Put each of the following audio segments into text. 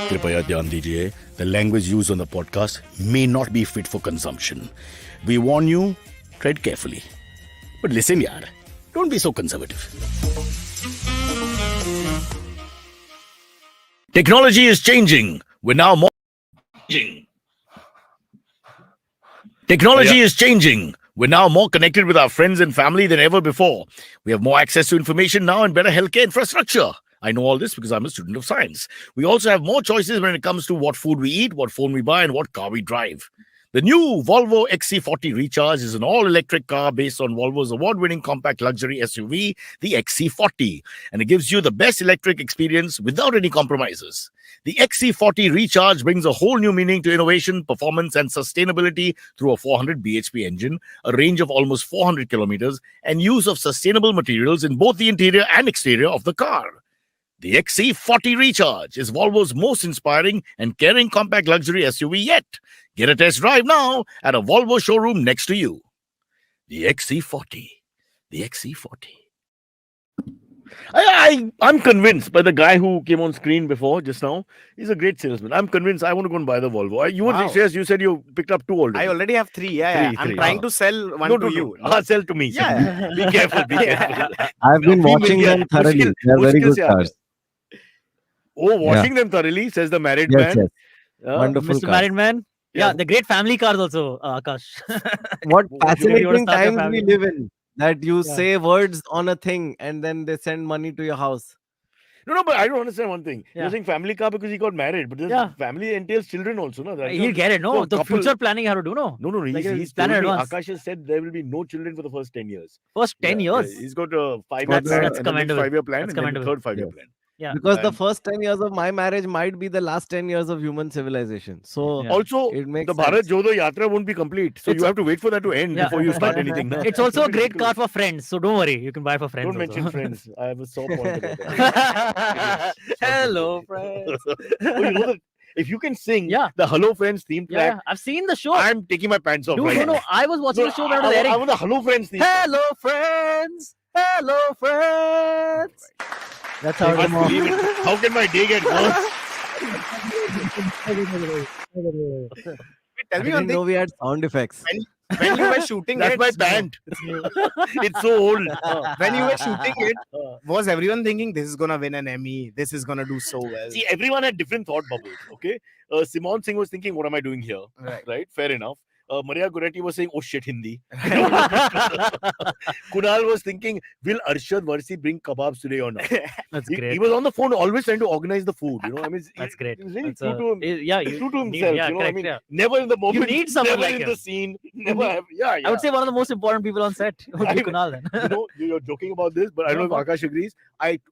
कृपया ध्यान दीजिए, the language used on the podcast may not be fit for consumption. We warn you, tread carefully. But listen, yaar, don't be so conservative. Technology is changing. We're now more. Technology is changing. We're now more connected with our friends and family than ever before. We have more access to information now and better healthcare infrastructure. I know all this because I'm a student of science. We also have more choices when it comes to what food we eat, what phone we buy, and what car we drive. The new Volvo XC40 Recharge is an all-electric car based on Volvo's award-winning compact luxury SUV, the XC40, and it gives you the best electric experience without any compromises. The XC40 Recharge brings a whole new meaning to innovation, performance, and sustainability through a 400 bhp engine, a range of almost 400 kilometers, and use of sustainable materials in both the interior and exterior of the car. The XC40 Recharge is Volvo's most inspiring and caring compact luxury SUV yet. Get a test drive now at a Volvo showroom next to you. The XC40. The XC40. I'm convinced by the guy who came on screen before just now. He's a great salesman. I'm convinced I want to go and buy the Volvo. Shreyas, you said you picked up 2 already. I already have 3. Yeah, I'm trying to sell one to you. Sell to me. Yeah. Be careful. Be careful. I've been watching them thoroughly. They're very good cars. Oh, watching them thoroughly, says the married man. Yes. Wonderful Mr. cars. Married Man. Yeah, the great family cars also, Aakash. What fascinating start your times we family. live in. That you say words on a thing and then they send money to your house. No, but I don't understand one thing. Yeah. You're saying family car because he got married, but this family entails children also, no? He'll get it, no? So The couple- future planning you have to do, no? No, Like he's plan told in me, advance. Aakash has said there will be no children for the first 10 years. First 10 years. Yeah, he's got a 5-year That's- plan, that's and then commendable. 5-year plan, That's and then the commendable. third 5-year Yes. plan. Yeah. Because the And- first 10 years of my marriage might be the last 10 years of human civilization. So Yeah. Also, it makes the Bharat sense. Jodo Yatra won't be complete. So you have to wait for that to end Yeah. before you start anything. No? It's also a great car for friends, so don't worry. You can buy for friends. Don't mention also. friends. I have a sore point about that. Hello, friends. Oh, you know that if you can sing Yeah. the Hello Friends theme track, Yeah, I've seen the show. I'm taking my pants off. Dude, right no, now. I was watching the show when it was I airing. want the Hello Friends theme. Hello, friends. Hello, friends. That's how I can't it believe it. How can my day get worse? Tell I me one didn't know thing. we had sound effects. When you were shooting That's it, my pant. It's so old. when you were shooting it, was everyone thinking this is gonna win an Emmy? This is gonna do so well? See, everyone had different thought bubbles. Okay, Simon Singh was thinking, "What am I doing here?" Right. Fair enough. Maria Goretti was saying, "Oh shit, Hindi." Kunal was thinking, "Will Arshad Varsi bring kebabs today or not?" That's He great. was on the phone, always trying to organize the food. You know, I mean, That's great. He was really That's true to him. yeah, True to need- himself. yeah, you know, correct, I mean, yeah. never in the moment, need someone never like in him. the scene, never have. Yeah, I would say one of the most important people on set would be I- Kunal then. you know, you're joking about this, but I don't know No, if Aakash agrees.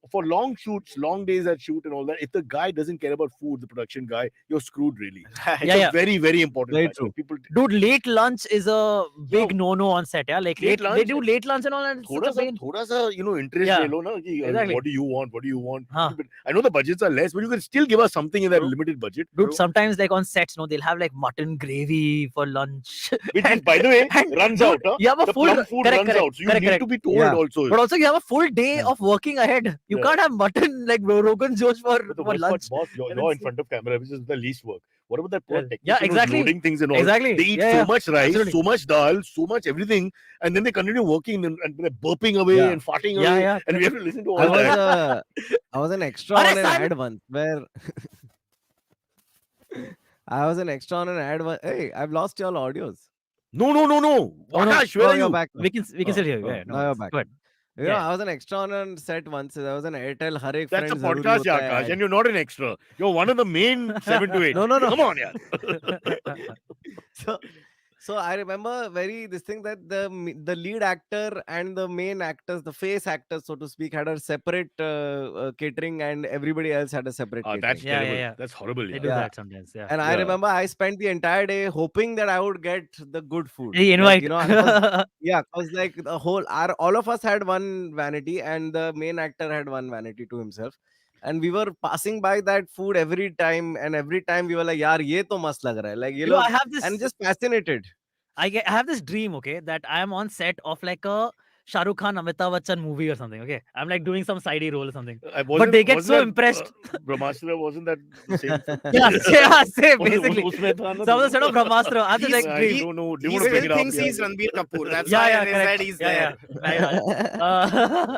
For long shoots, long days at shoot and all that, if the guy doesn't care about food, the production guy, you're screwed really. It's Yeah. a very, very important Very factor. true. People Dude, late lunch is a big No. no-no on set. Yeah, like Late they lunch- do late lunch and all, and it's such a pain. thoda sa, interest Yeah. le lo na, ki, Exactly. what do you want? What do you want? Huh. But I know the budgets are less, but you can still give us something in that True. limited budget. Dude, sometimes like on sets, no, they'll have like mutton gravy for lunch. Which is, by the way, and runs dude, out. Huh? You have a The full plum food correct, runs correct, out. So you correct, need correct. to be told Yeah. also. But also you have a full day Yeah. of working ahead. You Yeah. can't have mutton like Rogan Josh for But the for worst part, lunch. boss, you're And in it's- front of camera, which is the least work. What about that poor Yeah, technician who's exactly. loading things and all? Exactly. They eat Yeah, so yeah. much rice, Absolutely. so much dal, so much everything, and then they continue working and they're burping away Yeah. and farting Yeah, away, yeah. and we have to listen to all I was, that. I was an extra Arre, on an Simon! ad once where I was an extra on an ad. Hey, I've lost your audios. No. Oh, no. Akash, where Oh, are you're you? back. We can still hear you. Yeah, no now you're worries. back. Go ahead. You know, Yeah. I was an extra on a set once. There was an Airtel Har Ek That's a Friend Zaruri podcast, Hota Hai Akash, ad. and you're not an extra. You're one of the main 7 to 8. No. Come on, yeah. So I remember this thing that the lead actor and the main actors, the face actors, so to speak, had a separate catering, and everybody else had a separate catering. That's Yeah, terrible. yeah. That's horrible. They Yeah. do Yeah. that sometimes. Yeah. And I Yeah. remember I spent the entire day hoping that I would get the good food. The Like, invite. you know, because like all of us had one vanity, and the main actor had one vanity to himself. And we were passing by that food every time, and every time we were like, "Yaar, ye to mast lag raha hai." Like, you know, I have this. and just fascinated. I have this dream, okay, that I am on set of like a Shah Rukh Khan, Amitabh Bachchan movie or something. Okay, I'm like doing some sidey role or something. Wasn't- they get wasn't so that, impressed. Brahmastra, wasn't that the same film? Yeah, same basically. उसमें था ना Some of the दोनों? set of Brahmastra. I was like, I dream. don't know. Didn't He want to pick still it up. thinks Yeah. he's Ranbir Kapoor. That's Yeah, why yeah, in his correct. head he's Yeah, there.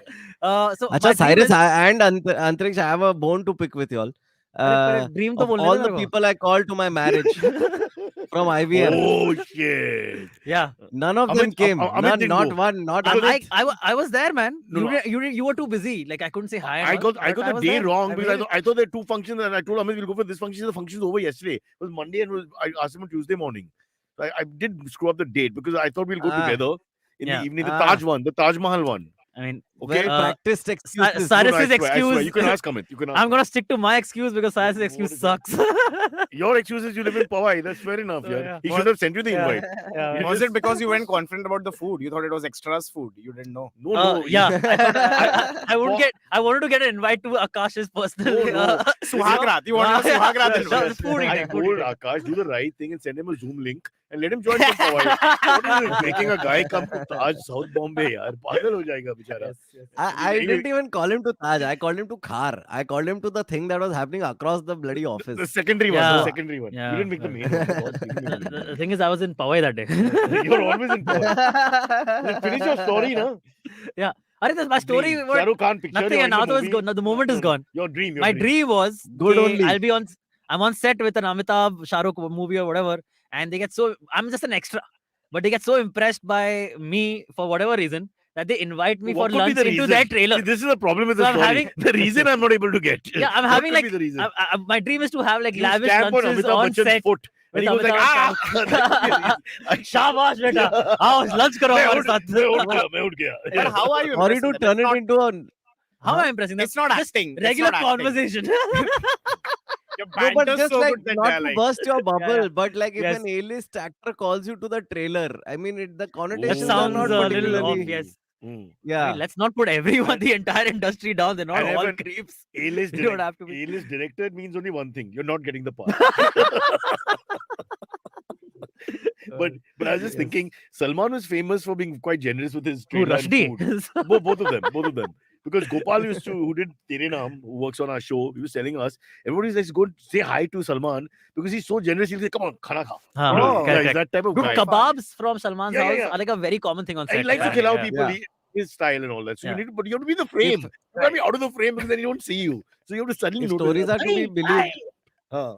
so my Acha, dream Cyrus is- and Antariksh, I have a bone to pick with y'all. correct. Dream to Of bolne all de the mere ko. people I called to my marriage from IVF, Oh shit! Yeah. none of them Amit- came. Amit None, didn't not go. one, not Because one. I was there, man. No, no. You were too busy. Like I couldn't say hi. and I all, got but the was day there. wrong I because made it. I thought there are two functions and I told Amit we'll go for this function. The function's over yesterday. It was Monday and I asked him on Tuesday morning. So I did screw up the date because I thought we'll go Ah. together in Yeah. the evening. The Ah. Taj one, the Taj Mahal one. I mean, Okay. Well practiced excuses. Cyrus's No, I swear, excuse. you can ask Amit. You can ask. I'm gonna stick to my excuse because Cyrus's What excuse is sucks. Your excuse is you live in Powai. That's fair enough. So, Yeah. yeah. He should have sent you the invite. Yeah. Was it because you went confident about the food? You thought it was extras food. You didn't know. No. Yeah, I, thought I would Well- get. I wanted to get an invite to Akash's personal. No. Suhagrat. You wanted a Suhagrat Yeah, invite. yes. food I eating, food told eating. Aakash, do the right thing and send him a Zoom link and let him join from Powai. What is this? Making a guy come to Taj, South Bombay, yaar. Pagal ho jayega bichara. I didn't even call him to Taj. I called him to Khar. I called him to the thing that was happening across the bloody The office. secondary one. Yeah. The secondary one. Yeah. You didn't make the main one. God, give me the main The one. thing is, I was in Powai that day. You're always in Powai. Finish your story, na? Arey, that's my story. Dream. was Shah Rukh Khan picture. nothing, you're and in now the it's movie. gone. Now the moment is gone. Your dream. My dream was Good only. I'm on set with an Amitabh Shah Rukh movie or whatever, and they get so I'm just an extra, but they get so impressed by me for whatever reason that they invite me What for could be lunch the into reason? their trailer. See, this is the problem with So the I'm story. having- The reason I'm not able to get. Yeah, I'm What having could like be the reason? my dream is to have like You lavish stamp on lunches Amitabh on Bachchan's set. foot. And he with goes like, Amitabh ah! That could be the reason. Shabash beta. आओ lunch करो मैं हमारे उठ साथ. मैं उठ गया. But how are you Or you impressing to them? turn it into a How am I impressing them? It's not Just acting. It's regular not acting. conversation. Your no, but banter's just so like good that not they're to like, burst your bubble, yeah. but like if Yes. an A-list actor calls you to the trailer, I mean, the That connotations are sounds not a little particularly. off. Yes. Mm. I Yeah. mean, let's not put everyone, the entire industry down. They're not And all even creeps. A-list You don't have to be. A-list director means only one thing. You're not getting the part. But I was just thinking, Salman was famous for being quite generous with his Who, trailer and Rushdie? food. Both of them. Because Gopal who did Tere Naam, who works on our show, he was telling us, everybody's like, go say hi to Salman because he's so generous. He'll say, come on, khana kha. Huh, You know, Oh, yeah, correct, he's correct. that type of Dude, guy. kebabs from Salman's Yeah, house yeah. are like a very common thing on And set. he likes yeah. to kill out yeah. people. Yeah. His style and all that. So Yeah. but you have to be in the frame. You have to be out of the frame because then he don't see you. So you have to suddenly If notice. stories are to be believed, Huh.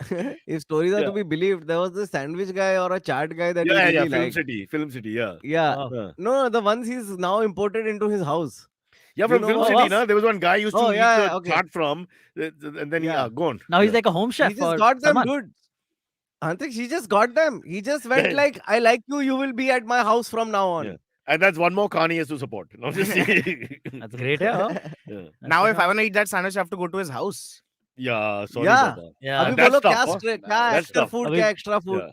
if stories are Yeah. to be believed, there was this sandwich guy or a chaat guy that you Yeah, really Film liked. City. Film City, yeah. Yeah. Oh. Huh. No, the ones he's now imported into his house. Yeah, You from know Film what? City, na, there was one guy used to Oh, eat yeah, the yeah, okay. chaat from, and then Yeah. go on. Now he's Yeah. like a home chef. He just for got them, Salman. dude. Antariksh, he just got them. He just went Yeah. like, I like you. You will be at my house from now on. Yeah. And that's one more Khan he has to support. No, just That's great, yeah. yeah. now if I want to eat that sandwich, I have to go to his house. Yeah, sorry, Yeah. Baba. Yeah. अभी that's बोलो tough, क्या huh? क्या That's extra tough. food, अभी- क्या extra food. Yeah.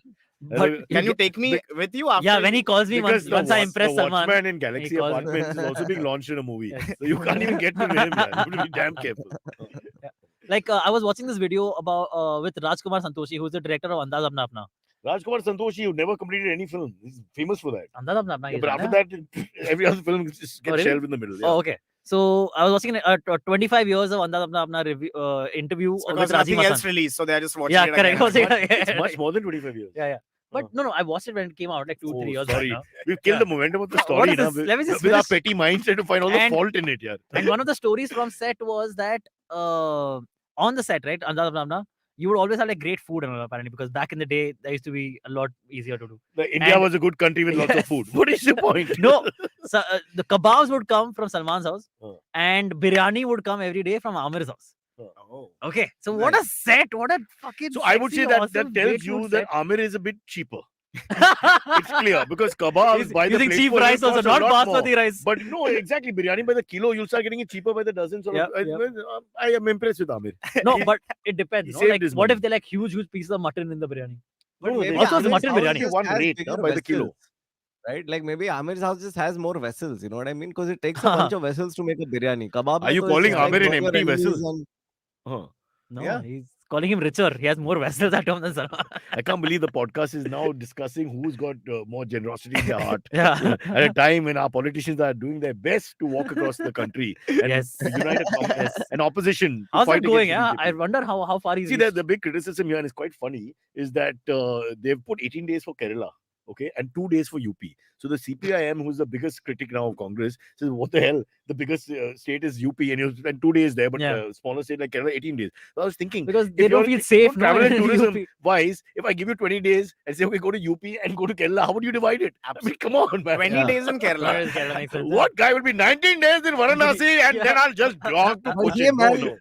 But Can you Beca- take me with you after? yeah, when he calls me once, Because once I impress the Salman. Watchman in Galaxy calls me. Apartments is also being launched in a movie. Yes. So you can't even get to him. Man. You have to be damn careful. Like I was watching this video about with Rajkumar Santoshi, who's the director of Andaz Apna Apna. Rajkumar Santoshi, who never completed any film. He's famous for that. Andaz Apna Apna. Yeah, he's but done, after yeah? that, every other film just gets really? shelved in the middle. Yeah. Oh, okay. So I was watching a 25 years of Andaz Apna Apna review, interview with because nothing Rajiv else Hasan. released, so they're just watching Yeah, it correct. again. It's much more than 25 years. Yeah, yeah. But Oh. no, I watched it when it came out, like 2-3 years sorry. back now. We've killed Yeah. the momentum of the What story is now. this? Let me just With our finish. petty minds trying to find all the And- fault in it. Yeah. And one of the stories from set was that on the set, right, Andaz Apna Apna, you would always have like great food and all, apparently, because back in the day, that used to be a lot easier to do. India And- was a good country with lots of Yes. food. What is your point? No, so, the kebabs would come from Salman's house, Oh. and biryani would come every day from Amir's house. Oh. Okay, so what a set! What a fucking. So I would say sexy, that awesome, that tells great you food that set. Amir is a bit cheaper. It's clear because kebabs He's by the using plate cheap will rice also, cost a not lot more. basmati rice. But no, exactly. Biryani by the kilo, you'll start getting it cheaper by the dozen. So Yep, I am impressed with Amir. No, he- but it depends. he No? saved Like, his what money. if they're like huge pieces of mutton in the biryani? But No, maybe also it's Amir's mutton house biryani. just One has rate, bigger by the kilo. vessels, right? Like maybe Amir's house just has more vessels. You know what I mean? Because it takes a bunch of vessels to make a biryani. Kebab. Are you mein to it's calling just like Amir an burger empty enemies vessel? and- Huh. No, Yeah. he's calling him richer. He has more vessels at home than Salman. I can't believe the podcast is now discussing who's got more generosity in their heart. Yeah. At a time when our politicians are doing their best to walk across the country and Yes. unite an opposition to How's fight that going? against the Yeah, I BJP. wonder how far he's See, reached. the big criticism here, and it's quite funny, is that they've put 18 days for Kerala, okay, and 2 days for UP. So the CPIM, who's the biggest critic now of Congress, says, what the hell? The biggest state is UP, and you spend 2 days there, but Yeah. smaller state like Kerala, 18 days. So I was thinking, Because if they don't you're- feel safe now travel and in tourism UP. wise, if I give you 20 days and say, okay, go to UP and go to Kerala, how would you divide it? I mean, come on, man. 20 Yeah. days in Kerala. Kerala makes sense, yeah. What guy will be 19 days in Varanasi and Yeah. then I'll just jog to But Cochin? yeah, No, man, no.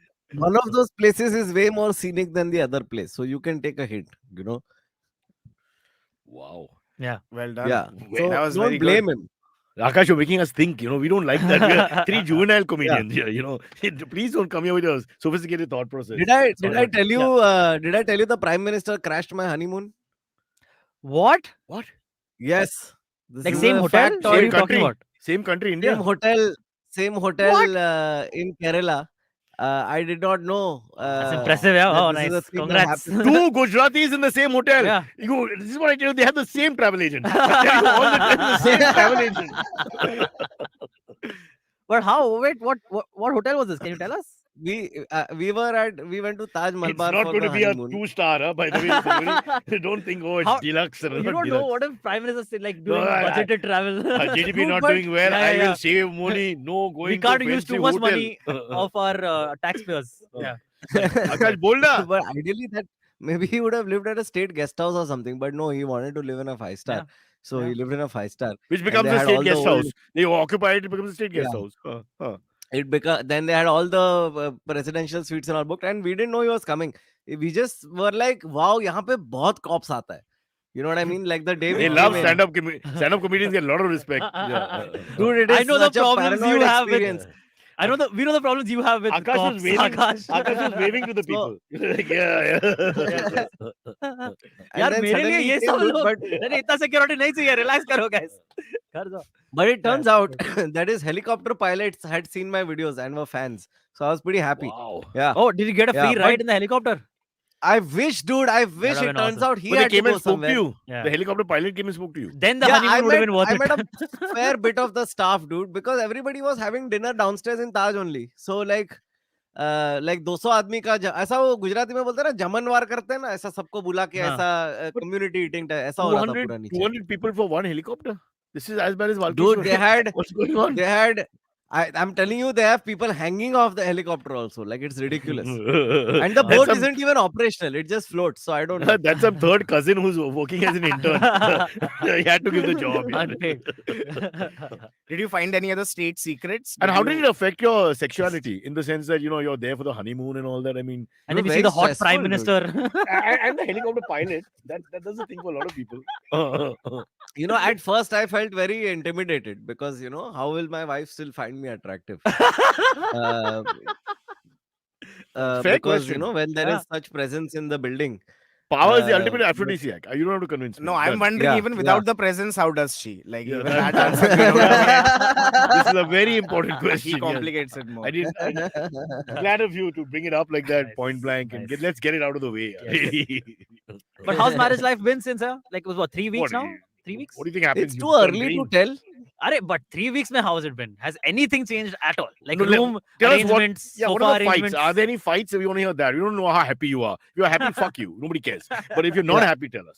one of those places is way more scenic than the other place, so you can take a hit. Wow. Well done. Yeah. Well, So that was don't very good. blame him. Akash, you're making us think. We don't like that. We're three juvenile comedians here. Please don't come here with a sophisticated thought process. Did I Sorry. tell you? Did I tell you the Prime Minister crashed my honeymoon? What? What? Yes. This Like is same a hotel? fact What or are Same you talking country. about? Same country, India. Same hotel in Kerala. I did not know. That's impressive, yeah. that Oh, this is a nice. thing that Congrats. happens. Two Gujaratis in the same hotel. Yeah. This is what I tell you. They have the same travel agent. I tell you all the time, the same travel agent. But how? Wait, what hotel was this? Can you tell us? We went to Taj It's Malabar not for going the to be a honeymoon. 2-star, by the way. Silverie. Don't think, it's How- deluxe. You don't know what if Prime Minister said like doing I- budgeted travel. GDP No, not but- doing well. Yeah, I yeah. will save money. No going We can't to use too fancy much hotel. money of our taxpayers. Yeah. Akash, bol na. But ideally, that maybe he would have lived at a state guest house or something. But no, he wanted to live in a 5-star. Yeah. So he lived in a 5-star. Which And becomes they a had state all the guest old- house. They occupy it, it becomes a state guest Yeah. house. Then they had all the presidential suites and all booked, and we didn't know he was coming. We just were like, wow, यहाँ पे बहुत cops आता है. You know what I mean? Like the day we They came love in. stand-up comedians get a lot of respect. Dude, it I is know the such a problems you paranoid have with. experience. We know the problems you have with Akash cops. was waving. Akash was waving to the people. Like, yeah. And यार then मेरे लिए suddenly ये he सब came, dude, लोग but- नहीं इतना security नहीं चाहिए रिलैक्स करो guys कर दो But it turns out that his helicopter pilots had seen my videos and were fans. So I was pretty happy. Wow. Yeah. oh did you get a Yeah, free but- ride in the helicopter I wish, dude. I wish have it been turns awesome. out he But they had to came go and spoke somewhere. to you. Yeah. The helicopter pilot came and spoke to you. then the Yeah, honeymoon would have been worth I it met a fair bit of the staff, dude, because everybody was having dinner downstairs in Taj only. So like 200 आदमी का ऐसा वो गुजराती में बोलते हैं ना जमनवार करते हैं ना ऐसा सबको बुला के हाँ. ऐसा कम्युनिटी ईटिंग ऐसा हो रहा था 200, पूरा नीचे. 200 people for one helicopter? This is as bad as Valkishwar. Dude, they had What's going on? I'm telling you, they have people hanging off the helicopter also. Like it's ridiculous. And And the boat isn't even operational. It just floats. So I don't know. That's some third cousin who's working as an intern. He had to give the job. yeah. Unpaid. Did you find any other state secrets? And how did it affect your sexuality in the sense that you're there for the honeymoon and all that? I mean, and then you very see the hot stressful, prime dude. minister and the helicopter pilot. That does a thing for a lot of people. At first I felt very intimidated because how will my wife still find me attractive? Fair Because question. when there Yeah. is such presence in the building. Power is the ultimate but- aphrodisiac. You don't have to convince me. No, I'm Done. wondering Yeah, even without the presence, how does she? Like Yeah. even that answer. you know, This is a very important question. he yes. complicates it more. I didn't. Glad of you to bring it up like that, Nice, point blank, and nice. let's get it out of the way. but how's marriage life been since like it was what 3 weeks What- now 3 weeks What do you think happens? It's You too turn early to green. tell. but 3 weeks mein how has it been has anything changed at all like No, room tell us what- arrangements Yeah, what sofa are the fights? arrangements Are there any fights? We want to hear that. We don't know how happy you are. If you're happy, fuck you. Nobody cares. But if you're not Yeah. happy, tell us.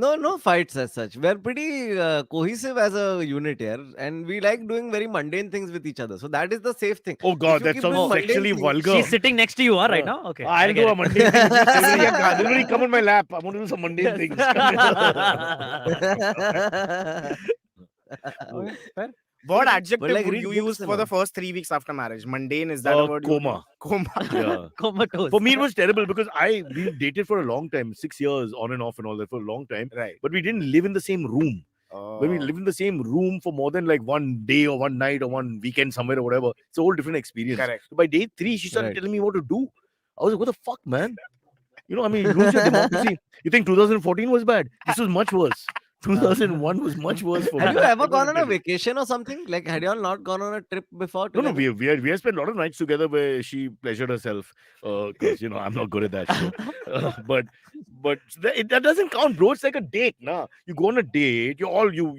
No fights as such. We're pretty cohesive as a unit here, and we like doing very mundane things with each other. So that is the safe thing. Oh God, you that keep sounds doing mundane sexually things- vulgar. she's sitting next to you right Yeah. now okay I'll I do get a it. mundane thing. Silverie, come on my lap. I want to do some mundane things. Okay, fair. What adjective like would read you books use and for all. the first 3 weeks after marriage? Mundane, is that a word? you would Coma. use? Coma. Yeah. Comatose. For me, it was terrible because we dated for a long time, 6 years on and off and all that for a long time. Right. But we didn't live in the same room. When we Oh. live in the same room for more than like one day or one night or one weekend somewhere or whatever, it's a whole different experience. Correct. So by day 3, she started Right. telling me what to do. I was like, what the fuck, man? You lose your democracy. You think 2014 was bad? This was much worse. 2001 was much worse for me. Have you ever I'm gonna gone on a tell you. vacation or something? Like, had you all not gone on a trip before No, together? we have spent a lot of nights together where she pleasured herself. Because I'm not good at that shit. But that doesn't count, bro. It's like a date, nah. You go on a date. You're all your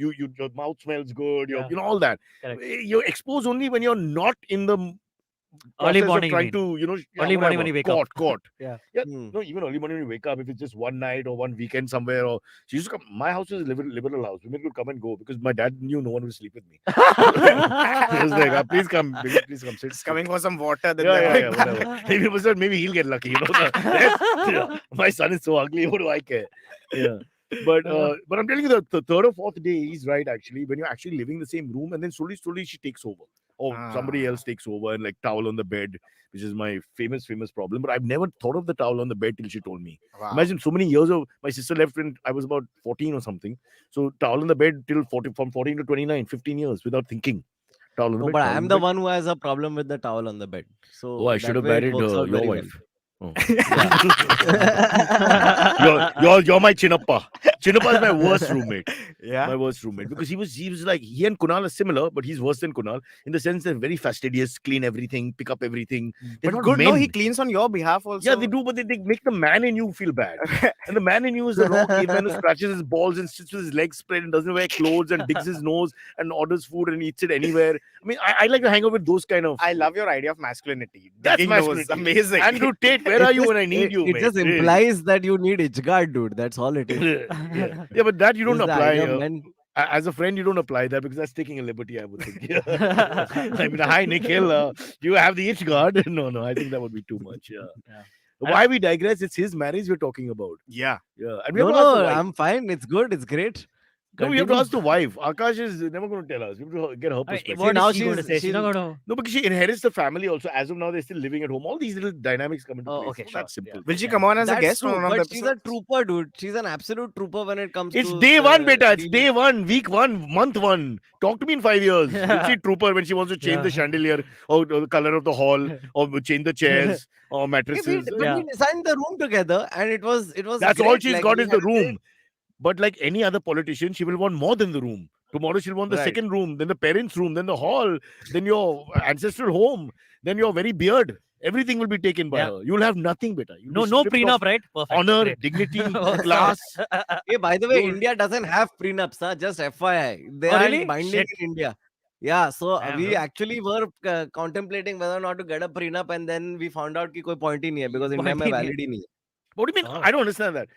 mouth smells good. Yeah. All that. Correct. You're exposed only when you're not in the Early process morning, of you trying mean? to Early morning when you wake up. caught. Yeah. Yeah, Hmm. no, even early morning when you wake up, if it's just one night or one weekend somewhere, or she used to come. My house is a liberal house. Women could come and go because my dad knew no one would sleep with me. He was like, please come, baby, please come sit. Just coming for some water. Then Yeah, they're yeah, going whatever. back. Maybe maybe he'll get lucky. My son is so ugly. What do I care? Yeah. But I'm telling you, the third or fourth day, he's right. Actually, when you're actually living in the same room, and then slowly she takes over, or somebody else takes over, and like towel on the bed, which is my famous problem. But I've never thought of the towel on the bed till she told me. Wow. Imagine so many years of my sister left when I was about 14 or something. So towel on the bed till 40, from 14 to 29, 15 years without thinking. Towel on the No, bed. but towel on I'm the the bed. one who has a problem with the towel on the bed. So Oh, I should that have way it married works out your very well. wife. Oh. Yeah. you're my Chinappa. Chinappa is my worst roommate. Yeah. My worst roommate, because he was like, he and Kunal are similar, but he's worse than Kunal in the sense they're very fastidious, clean everything, pick up everything. They're But not good, men. no, he cleans on your behalf also. Yeah, they do, but they make the man in you feel bad. And the man in you is the raw caveman who scratches his balls and sits with his legs spread and doesn't wear clothes and digs his nose and orders food and eats it anywhere. I mean, I like to hang out with those kind of. I love your idea of masculinity. That's Digging nose, masculinity. amazing. Andrew Tate, where are you just- when I need you, it mate? just Really. implies that you need itch guard, dude. That's all it is. Yeah, but that you don't Is the apply. idea of men- As a friend, you don't apply that because that's taking a liberty, I would think. I mean, hi, Nikhil. Do you have the itch guard? No, I think that would be too much. Yeah. Yeah. Why we digress? It's his marriage we're talking about. Yeah. Yeah. And we No, have to ask the no, wife. I'm fine. It's good. It's great. No, we have to Continue. ask the wife. Akash is never going to tell us. We have to get her I mean, perspective. what now is she going to she's- say? She's not going to. No, because she inherits the family also. As of now, they're still living at home. All these little dynamics come into Oh, place. okay, So sure. that's simple. Will she Yeah. come on as a That's guest true, on one of the but she's a episodes? trooper, dude. She's an absolute trooper when it comes It's to day one, beta. It's dealing- day one, week one, month one. Talk to me in 5 years. You'll see Trooper when she wants to change the Yeah. chandelier or the color of the hall or change the chairs or Hey, we, mattresses. but Yeah. we designed the room together, and it was That's all great. she's Like, got we is had the a great- room. But like any other politician, she will want more than the room. Tomorrow she'll want the Right. second room, then the parents' room, then the hall, then your ancestral home, then your very beard. Everything will be taken by Yeah. her. You'll have nothing better. No prenup, right? Perfect. Honor, Great. dignity, Oh, class. Hey, by the way, Dude. India doesn't have prenups, huh? Just FYI. They Oh, aren't really? binding Shit. in India. Yeah, so Damn, we bro. actually were contemplating whether or not to get a prenup, and then we found out कि कोई point ही नहीं है because India में Point ही नहीं है. valid ही नहीं है. What do you mean? Oh. I don't understand that.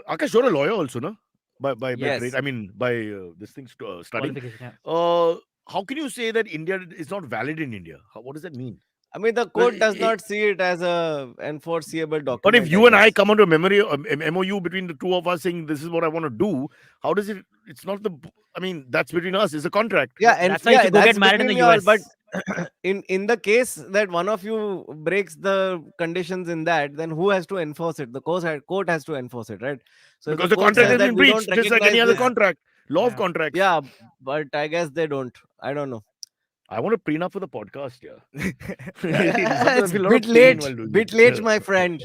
Akash, you're a lawyer also, no? By Yes. trade. I mean, by this thing studying. Qualification, yeah. How can you say that India is not valid in India? What does that mean? I mean, the Well, court does not see it as a enforceable document. But if you and I guess. come onto a memory, MOU between the two of us saying this is what I want to do, how does it? It's not the. I mean, that's between us. It's a contract. Yeah, and That's why you should go that's get married in the between you all, US. But in the case that one of you breaks the conditions in that, then who has to enforce it? The court has to enforce it, right? So if Because the court contract says has that been we don't breached, just like any recognize other this- contract. Law of Yeah. contracts. Yeah, but I guess they don't. I don't know. I want a prenup for the podcast. Yeah. It's a bit late, bit late, my friend.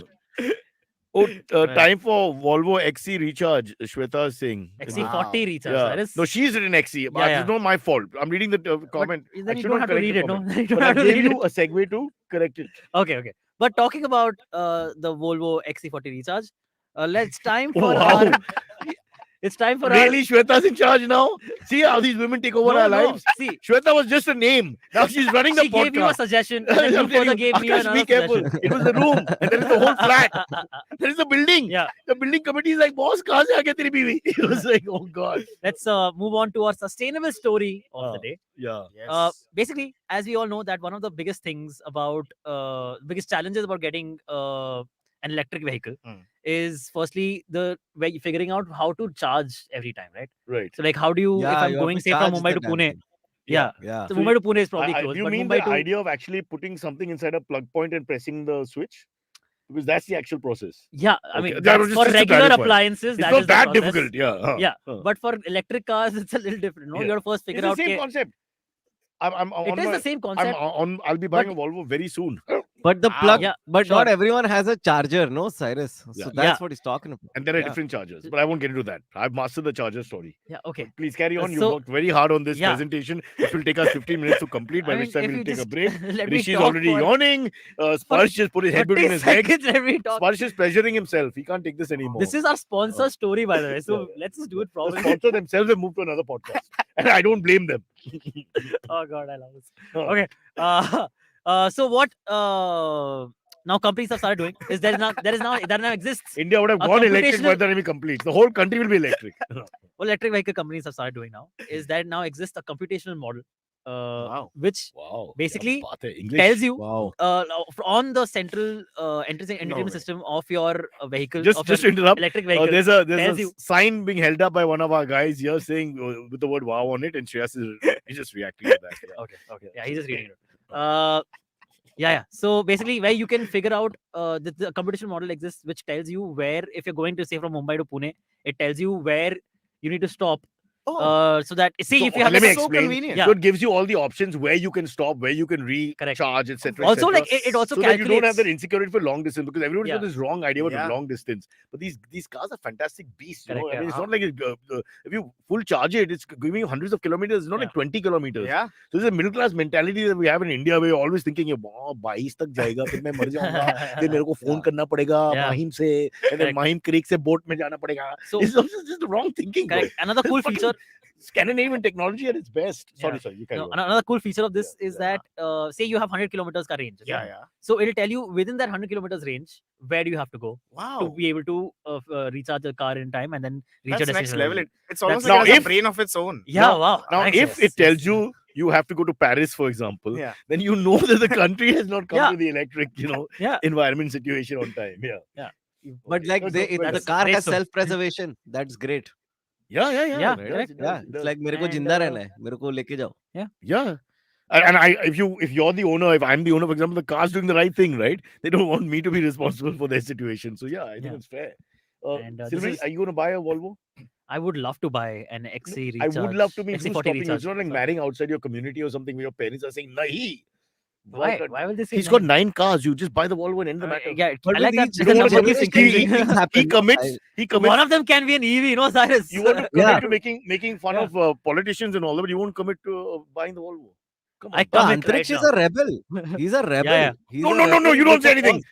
Oh, Right. time for Volvo XC Recharge. Shweta is saying. XC40 Recharge. Yeah. That is. No, she's written XC. But Yeah, It's not my fault. I'm reading the comment. I Then you should don't not have to correct read the it, no? comment. You don't But I have to gave read you a segue to correct it. it. Okay. But talking about the Volvo XC40 Recharge, let's time for Wow. our. It's time for Really, Shweta's in charge now? See how these women take over our lives? See, Shweta was just a name. Now she's running the she gave you a podcast. suggestion, and then you I'm telling further gave me Akash, another be careful. suggestion. It was the room, and there is the whole flat. There is the building. Yeah. The building committee is like, boss, kahan se aa gaya teri biwi? It was like, oh God. Let's move on to our sustainable story of the day. Yeah. Basically, as we all know, that one of the biggest things about biggest challenges about getting an electric vehicle is firstly the way figuring out how to charge every time, right? Right. So like, how do you if Yeah, I'm you have going to say from charge Mumbai the to damn Pune? thing. Yeah. Yeah. So So Mumbai to Pune is probably Do close, you but mean Mumbai the to idea of actually putting something inside a plug point and pressing the switch? Because that's the actual process. yeah, I Okay, mean that that's was for just to regular clarify. appliances. It's that not is the that process. difficult. Yeah. Yeah. Huh. But for electric cars, it's a little different. No, Yeah. you got to first It's figure the out. same Okay, concept. I'm on It is my, the same concept. I'll be buying But- a Volvo very soon. But the Wow. plug, Yeah, but sure. not everyone has a charger, no, Cyrus. Yeah. So that's Yeah. what he's talking about. And there are Yeah. different chargers, but I won't get into that. I've mastered the charger story. Yeah, okay. Please carry on. You So- worked very hard on this Yeah. presentation. It will take us 15 minutes to complete, by I which mean, time if we'll you take a just break. let me Rishi's talk already for yawning. Sparsh just put his head 30 between his legs. seconds, let me talk. Sparsh is pleasuring himself. He can't take this anymore. This is our sponsor story, by the way. So Yeah. let's just do it the properly. sponsor themselves have moved to another podcast, and I don't blame them. Oh God, I love this. Oh. Okay. So what now companies have started doing is there now exists India would have A gone electric by computational- the time we complete. The whole country will be electric. what electric vehicle companies have started doing now is that now exists a computational model Wow. which Wow. Basically, kya baat hai. English. tells you Wow. on the central entertainment way. system of your vehicle, Just of to your interrupt. electric vehicle. There's tells a you- sign being held up by one of our guys here saying with the word "wow" on it, and Shreyas is just reacting to that. Yeah. Okay. Yeah, he's just reading it. Yeah. So basically, where you can figure out the computational model exists, which tells you where, if you're going to say from Mumbai to Pune, it tells you where you need to stop. So that see So, if you have let me like a- so explain. convenient. Yeah. So it gives you all the options where you can stop, where you can Correct. recharge, etc. Also, like it also so that you don't have calculates. that insecurity for long distance, because everybody's got Yeah. this wrong idea about Yeah. long distance. But these cars are fantastic beasts. You know? Correct, I mean, yeah. it's not like if you full charge it, it's giving you hundreds of kilometers. It's not Yeah. like 20 kilometers. Yeah. So there's a middle class mentality that we have in India, where you're always thinking, "Wow, 22 तक जाएगा, फिर मैं मर जाऊंगा, फिर मेरे को phone Yeah. करना पड़ेगा Yeah. माहिम से, and then Correct. Mahim creek से बोट में जाना पड़ेगा." So It's just the wrong thinking. Bro. correct. Another cool Fucking feature. Scandinavian technology at its best. Yeah. Sorry, you carry No, on. another cool feature of this is Yeah. that say you have 100 kilometers ka range. Yeah. right? Yeah. So it'll tell you within that 100 kilometers range where do you have to go to Wow. be able to recharge the car in time and then reach your That's next destination. level. It's almost Now, like it has if- a brain of its own. Yeah, Now- wow. Now, Thanks, if yes, it tells yes. you have to go to Paris, for example, Yeah. then you know that the country has not come Yeah. to the electric, Yeah. environment situation on time. Yeah. But like That's they, not- the that's car great has stuff. self-preservation. That's great. Yeah. Yeah, It correct. does, Yeah, it it's does. like मेरे को And, जिंदा रहना है, मेरे को लेके जाओ. Yeah. And if you're the owner, if I'm the owner, for example, the car's doing the right thing, right? They don't want me to be responsible for their situation. So yeah, I think Yeah. it's fair. And, this Silverie, is- are you going to buy a Volvo? I would love to buy an XC I recharge. would love to mean who's XC40 stopping you. recharge. It's not like marrying outside your community or something where your parents are saying, nahi. Why? can't- Why will they say He's no? got 9 cars. You just buy the Volvo and end the matter. Yeah, But I like with that. each You the don't want to number commit. keeps generation, increasing. things happen. He commits. One of them can be an EV, you know, Cyrus. You want to commit Yeah. to making fun Yeah. of politicians and all that, but you won't commit to buying the Volvo. Come on. I Yeah, commit right Antariksh is now. a rebel. He's a rebel. Yeah. He's No, a no, no, no, rebel you don't with say a anything.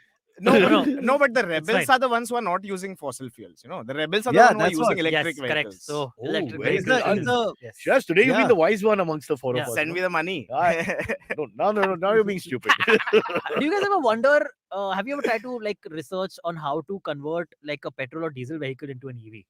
No, No, no, but the It's rebels fine. are the ones who are not using fossil fuels. The rebels are the Yeah, ones who are that's using what- electric Yes, correct. vehicles. So Oh, electric very He's good. vehicles. the, he's the, Yes. Shreyas, today you've Yeah. been the wise one amongst the four Yeah. of us. Send me the money. No, now you're being stupid. Do you guys ever wonder? Have you ever tried to like research on how to convert like a petrol or diesel vehicle into an EV?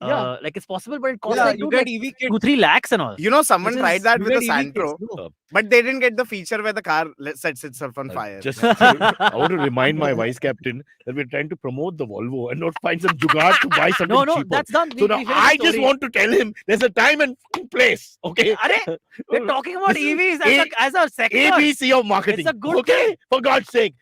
Yeah. Like it's possible, but it costs yeah, like, you dude, get like EV kits. 2-3 lakhs and all. Someone Which tried is- that You with the get EV kits, Santro, no? but they didn't get the feature where the car sets itself on fire. Just, I want to remind my vice captain that we're trying to promote the Volvo and not find some jugaad to buy something No, cheaper. that's done. So now I just want to tell him there's a time and place. Okay. Arre, we're talking about This is EVs as a sector. ABC of marketing. It's a good okay, for God's sake.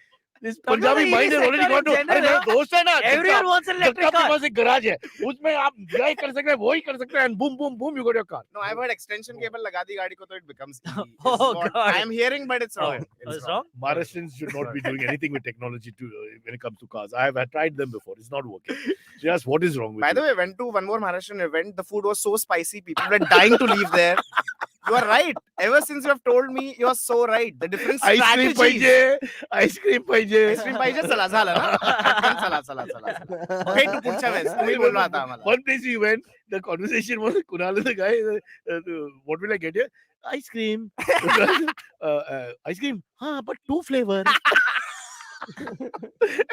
This Talking about Punjabi the mind EV has already sector gone to. in general, अरे मेरा दोस्त है ना, Everyone wants an electric जगता के car. पास एक garage है, उसमें आप ड्राइव कर सकते हैं, वो ही कर सकते हैं, and boom, boom, boom, you got your car. No, I've heard extension cable लगा दी गाड़ी को तो it becomes EV. This is Oh, what God. I'm hearing, but it's Oh, wrong. it's wrong. Maharashtrians should not be doing anything with technology when it comes to cars. I have tried them before. It's not working. Just what is wrong with By you? the way, went to one more Maharashtrian event. The food was so spicy. People were dying to leave there. You are right. Ever since you have told me, you are so right. The different Ice cream strategies. पाहिजे, ice cream पाहिजे. Ice cream पाहिजे, चला झाला ना. पटकन चला. Hey, तू पुढच्या वेळेस. तुम्ही बोलला आता आम्हाला. One place we went, the conversation was Kunal and the guy, what will I get here? Ice cream. Ice cream? But 2 flavor.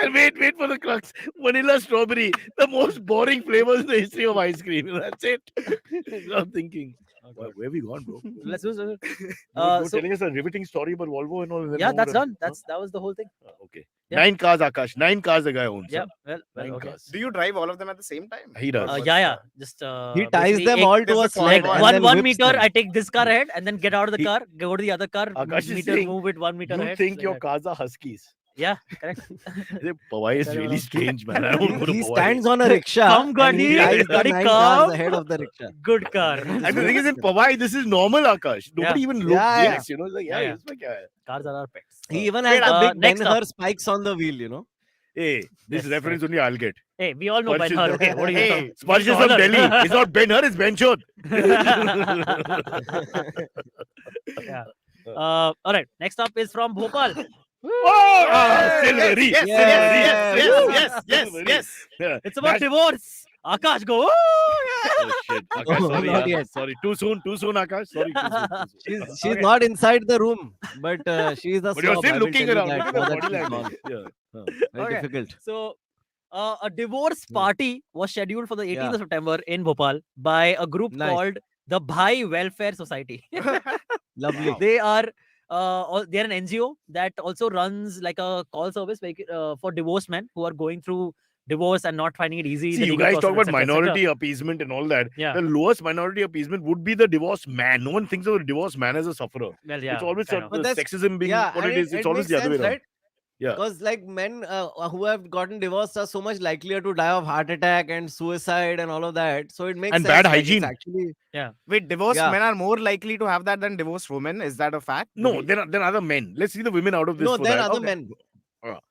And wait for the crux. Vanilla strawberry, the most boring flavors in the history of ice cream. That's it. I'm thinking, where have we gone, bro? Let's do it. You were So- telling us a riveting story about Volvo and all. and then Yeah, moved that's on. done. That was the whole thing. Okay. Yeah. 9 cars, Aakash. 9 cars the guy owns. Yeah. huh? Well, 9 okay. cars. Do you drive all of them at the same time? He does. Yeah. Just He ties basically them eight- all to a there's a sled. point and one then one whips meter. them. I take this car ahead and then get out of the He- car, go to the other car, Aakash is meter, saying, move it 1 meter You ahead. think like your that. cars are huskies. Yeah, correct. Powai is really strange, man. I don't go to He Powai. stands on a rickshaw. Come, and he Gandhi. drives the Gandhi, 9 come. cars ahead of the rickshaw. Good car. And the thing is, in Powai, this is normal, Akash. Nobody even looks, Yeah, blinks, you know. It's like, Yeah, yeah. it's like, Cars are our pets. He even has Wait, the big next up. Ben-Hur spikes on the wheel, you know. hey, this Yes, reference only I'll get. Hey, we all know Sparsh is Ben-Hur. the- Okay, what are you Hey, talking? Sparsh is from Delhi. It's not Ben-Hur, it's Ben-Chod. Yeah. All right. Next up is from Bhopal. Oh, Silverie. Yes, yes, yes, yes. Yeah. It's about That's- divorce. Akash, go. Oh, yeah. Oh, shit. Akash, No, sorry. not yeah. yet. Sorry. Too soon, Akash. Sorry. Too soon. She's Okay. not inside the room, but she's a But you're slob, still I will looking tell you around. that, Look at now the that body she's language. gone. Yeah. Very Okay. difficult. So, a divorce party was scheduled for the 18th Yeah. of September in Bhopal by a group Nice. called the Bhai Welfare Society. Lovely. They are they're an NGO that also runs like a call service for divorced men who are going through divorce and not finding it easy. See, the you legal guys talk process, about etc., etc. minority appeasement and all that. Yeah. The lowest minority appeasement would be the divorced man. No one thinks of the divorced man as a sufferer. Well, yeah, It's always kind of. But the that's- sexism being Yeah, what and it is. It's always the makes other way sense, around. right? Yeah. Because like men who have gotten divorced are so much likelier to die of heart attack and suicide and all of that. So it makes And sense. bad like, it's hygiene. Actually, Wait, divorced Yeah. men are more likely to have that than divorced women. Is that a fact? No, then other men. Let's see the women out of this. no, for then that. other Okay. men.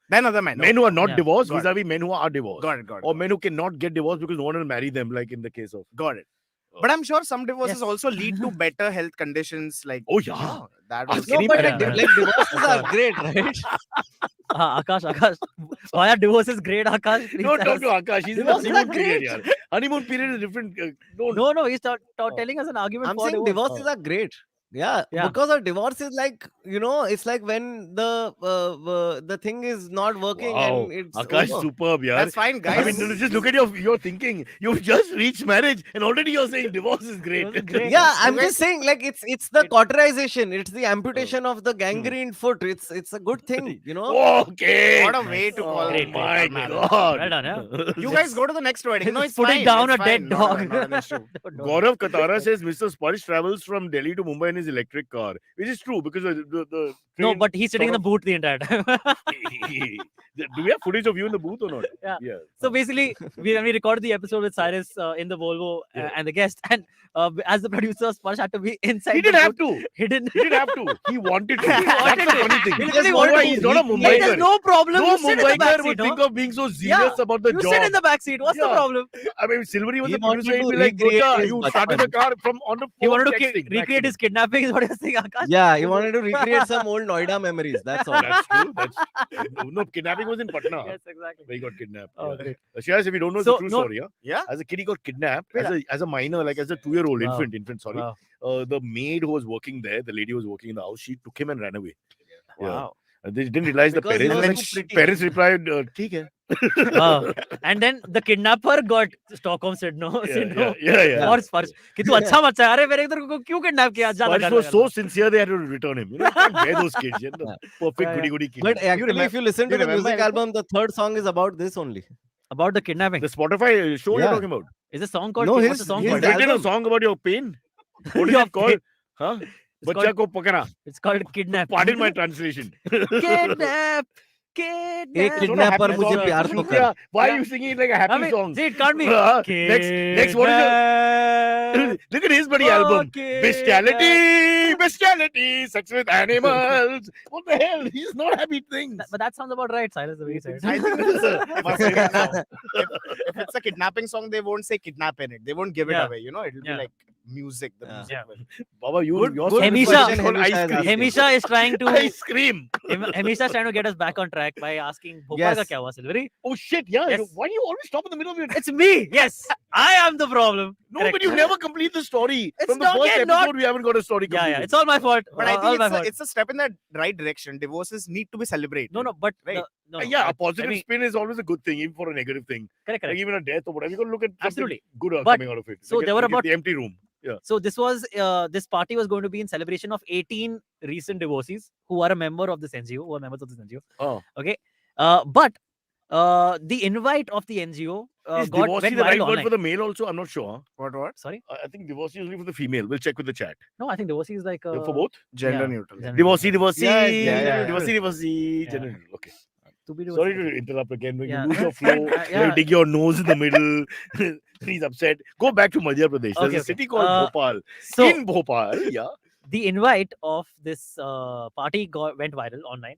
Then other men. Men who are not Yeah. divorced Got it. vis-a-vis men who are divorced. Got it. Or men who cannot get divorced because no one will marry them, like in the case of. Got it. But I'm sure some divorces Yes. also lead to better health conditions. Like, Oh, yeah. that Ah, was. can No, you but imagine? like divorces are great, right? Akash, why are divorces great, Akash? Please Don't tell talk us. to Akash. He's in the Divorces are honeymoon period. great. yaar. Honeymoon period is different. Don't. No, he's telling us an argument I'm for saying divorce. divorces are great. Yeah, Yeah. because a divorce is like, it's like when the thing is not working Wow. and it's Akash, over. superb, yeah. That's fine, I guys. mean, just look at your thinking. You've just reached marriage and already you're saying divorce is great. Divorce is great. Yeah, I'm guys- just saying, like it's the cauterization, it's the amputation of the gangrene foot. It's a good thing, Okay. What a way to Oh call Great, my call marriage. God. Well done, yeah. You guys go to the next wedding. No, it's Putting fine. down it's a dead fine. dog. Not an issue. Don't. Gaurav Katara says Mr. Sparsh travels from Delhi to Mumbai in his electric car, which is true because the No, train but he's sitting in the sort booth the entire time. Do we have footage of you in the booth or not? Yeah. So basically, when we recorded the episode with Cyrus in the Volvo Yeah. and the guest, and as the producer, Sparsh had to be inside. He the didn't have booth, to. hidden. He didn't have to. He wanted to. That's wanted the it. funny thing. He That's literally why wanted he's to. not a Hey, Mumbai there's no problem. No You sit in the back Mumbai seat, would think no? of being so serious Yeah, about the You job. sit in the back seat. What's the Yeah. problem? I mean, Silverie was He the producer. wanted He'd to be like, recreate "Gota, his you started the car from on the He phone wanted to texting, recreate his maximum." kidnapping, is what you're saying, Akash? Yeah, he wanted to recreate some old Noida memories. That's all. That's true. No, kidnapping was in Patna. Yes, exactly. Where he got kidnapped. Oh, yeah. great. Shreyas, if you don't know, it's So, a true no- story. Yeah? Yeah? As a kid, he got kidnapped Wait, as a minor, like as a 2-year-old Wow. infant. Sorry. Wow. The maid who was working there, the lady who was working in the house, she took him and ran away. Yeah. Wow. And they didn't realize Because he the was parents. too pretty. Parents replied, "Theek hai." Wow. And then the kidnapper got Stockholm syndrome. Yeah. और स्पर्श कि तू अच्छा बच्चा है, अरे मेरे इधर को क्यों किडनैप किया जा Sparsh लगा was so sincere they had to return him. You can't bear those kids. You know, perfect Yeah, yeah. goody kid. But actually, if you listen to you the remember music anything? album, the third song is about this only. about the kidnapping. The Spotify show you're Yeah. talking about. Is a song called No, what's his- the song his You've called? dad- written a album. song about your pain. What is Your it called? Huh? It's Bachcha called- ko pakra. It's called kidnap. Pardon my translation. Kidnap. एक It's not a kidnapper happy मुझे song. प्यार तो कर. Shukriya. Why Yeah. are you singing it like a I happy mean, song? see, it can't be. Next, what is your... Look at his buddy album. Bestiality, bestiality, sex with animals. What the hell? He's not happy things. But that sounds about right, Cyrus, the way you said. I think this is my favorite song. If it's a kidnapping song, they won't say kidnap in it. They won't give it Yeah. away. It'll Yeah. be like music. The Yeah. music. Yeah. will. Baba, you, Good- your good song is Hemisha- called Hemisha Ice is Cream. asking. Hemisha is trying to Ice Cream. Hemisha is trying to get us back on track by asking Bhopal Yes. ka kya hua, Silverie? Oh shit, yeah. Yes. Why do you always stop in the middle of it? It's me. Yes, I am the problem. No, Correct. but you never complete the story. It's From the not first yet, episode, not- we haven't got a story Yeah, completed. it's all my fault. But I all think my fault. it's a step in the right direction. Divorces need to be celebrated. No, but Right. no, Yeah, a I positive mean, spin is always a good thing, even for a negative thing. correct, Like correct. even a death or whatever. You got to look at something Absolutely. good But- coming out of it. so Like there were like about- the empty room. Yeah. So this was this party was going to be in celebration of 18 recent divorcees who are a member of this NGO, who are members of this NGO. Oh. Okay. But the invite of the NGO Is got divorcee went the right viral word online. for the male also? I'm not sure. What? Sorry, I think divorcee is only for the female. We'll check with the chat. no, I think divorcee is like For both? Gender yeah. neutral. Gender Divorcee, divorcee, Yeah, yeah, divorcee, divorcee, Yeah. gender neutral. Okay. stupid. Sorry to interrupt again. When Yeah. you lose your flow, Yeah. you dig your nose in the middle. He's upset. Go back to Madhya Pradesh. There's Okay, a okay. city called Bhopal. So In Bhopal, yeah. the invite of this party went viral online,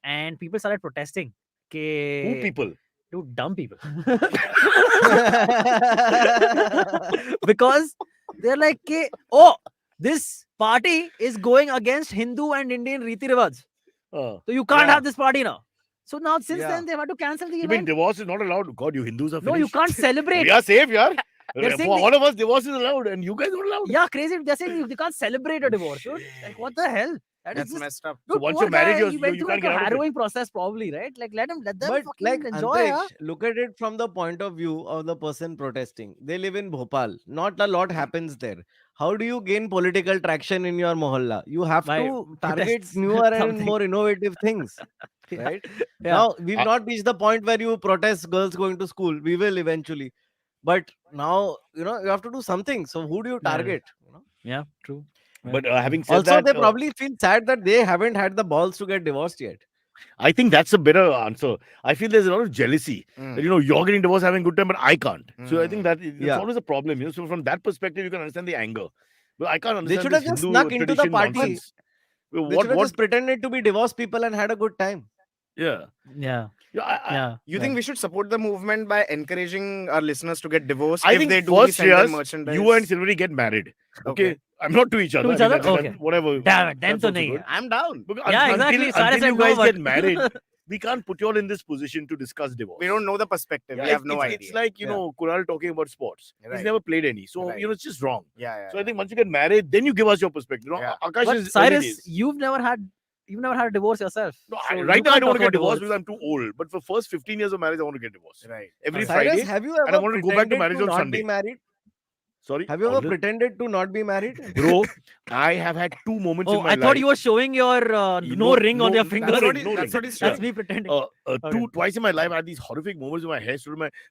and people started protesting. Who people? Dude, dumb people. Because they're like, oh, this party is going against Hindu and Indian Riti Rivaj. Uh, So you can't Yeah. have this party now. So now since Yeah. then they've had to cancel the you mean event. divorce is not allowed? God, you Hindus are No, finished. you can't celebrate. We are safe, yeah. They're For saying all of us, divorce is allowed, and you guys are allowed. Yeah, crazy. They're saying you can't celebrate a divorce. Dude. Like, what the hell? That is That's just, messed up. So dude, once poor you're married, guy, you he went can't through like get a out of it. harrowing process, probably, right? Like, let them But fucking like enjoy. Antariksh, look at it from the point of view of the person protesting. They live in Bhopal. Not a lot happens there. How do you gain political traction in your mohalla? You have By to target protests, newer and something. more innovative things, Yeah. right? Yeah. Now we've Uh, not reached the point where you protest girls going to school. We will eventually, but now you have to do something. So who do you Yeah, yeah. target? Yeah, true. But having said Also, that, they probably feel sad that they haven't had the balls to get divorced yet. I think that's a better answer. I feel there's a lot of jealousy. Mm. That, you're getting divorced, having a good time, but I can't. So I think that it's Yeah. always a problem. So from that perspective, you can understand the anger. But I can't They understand should this have just Hindu snuck into the tradition party. nonsense. They What? should have just pretended to be divorced people and had a good time. Yeah. Yeah. Yeah. You think we should support the movement by encouraging our listeners to get divorced I if think they do first, send them Shreyas, merchandise? you and Silverie get married. Okay. I'm not to each other. To each I mean, other? that's- Okay. whatever. Damn it, then That's to also nahi good. hai. I'm down. Because Yeah, exactly. Cyrus Until said you no, guys but- get married, we can't put you all in this position to discuss divorce. We don't know the perspective. Yeah, We have no it's, idea. It's like, Kunal talking about sports. Right. He's never played any. So, Right. it's just wrong. Yeah. So I think once you get married, then you give us your perspective. Yeah. Aakash But is Cyrus, you've never had a divorce yourself. No, So right you now I can't don't want talk to get about divorced because I'm too old. But for first 15 years of marriage, I want to get divorced. Right. Every Cyrus, Friday. have you I ever want to go back to pretended marriage to on not Sunday. be married? Sorry. Have you ever Already? pretended to not be married? Bro, I have had two moments in Oh, my I life. thought you were showing your no ring on your finger. no That's ring, what, no he, that's ring. what he's That's saying. me pretending. Okay. Twice in my life, I had these horrific moments in my hair.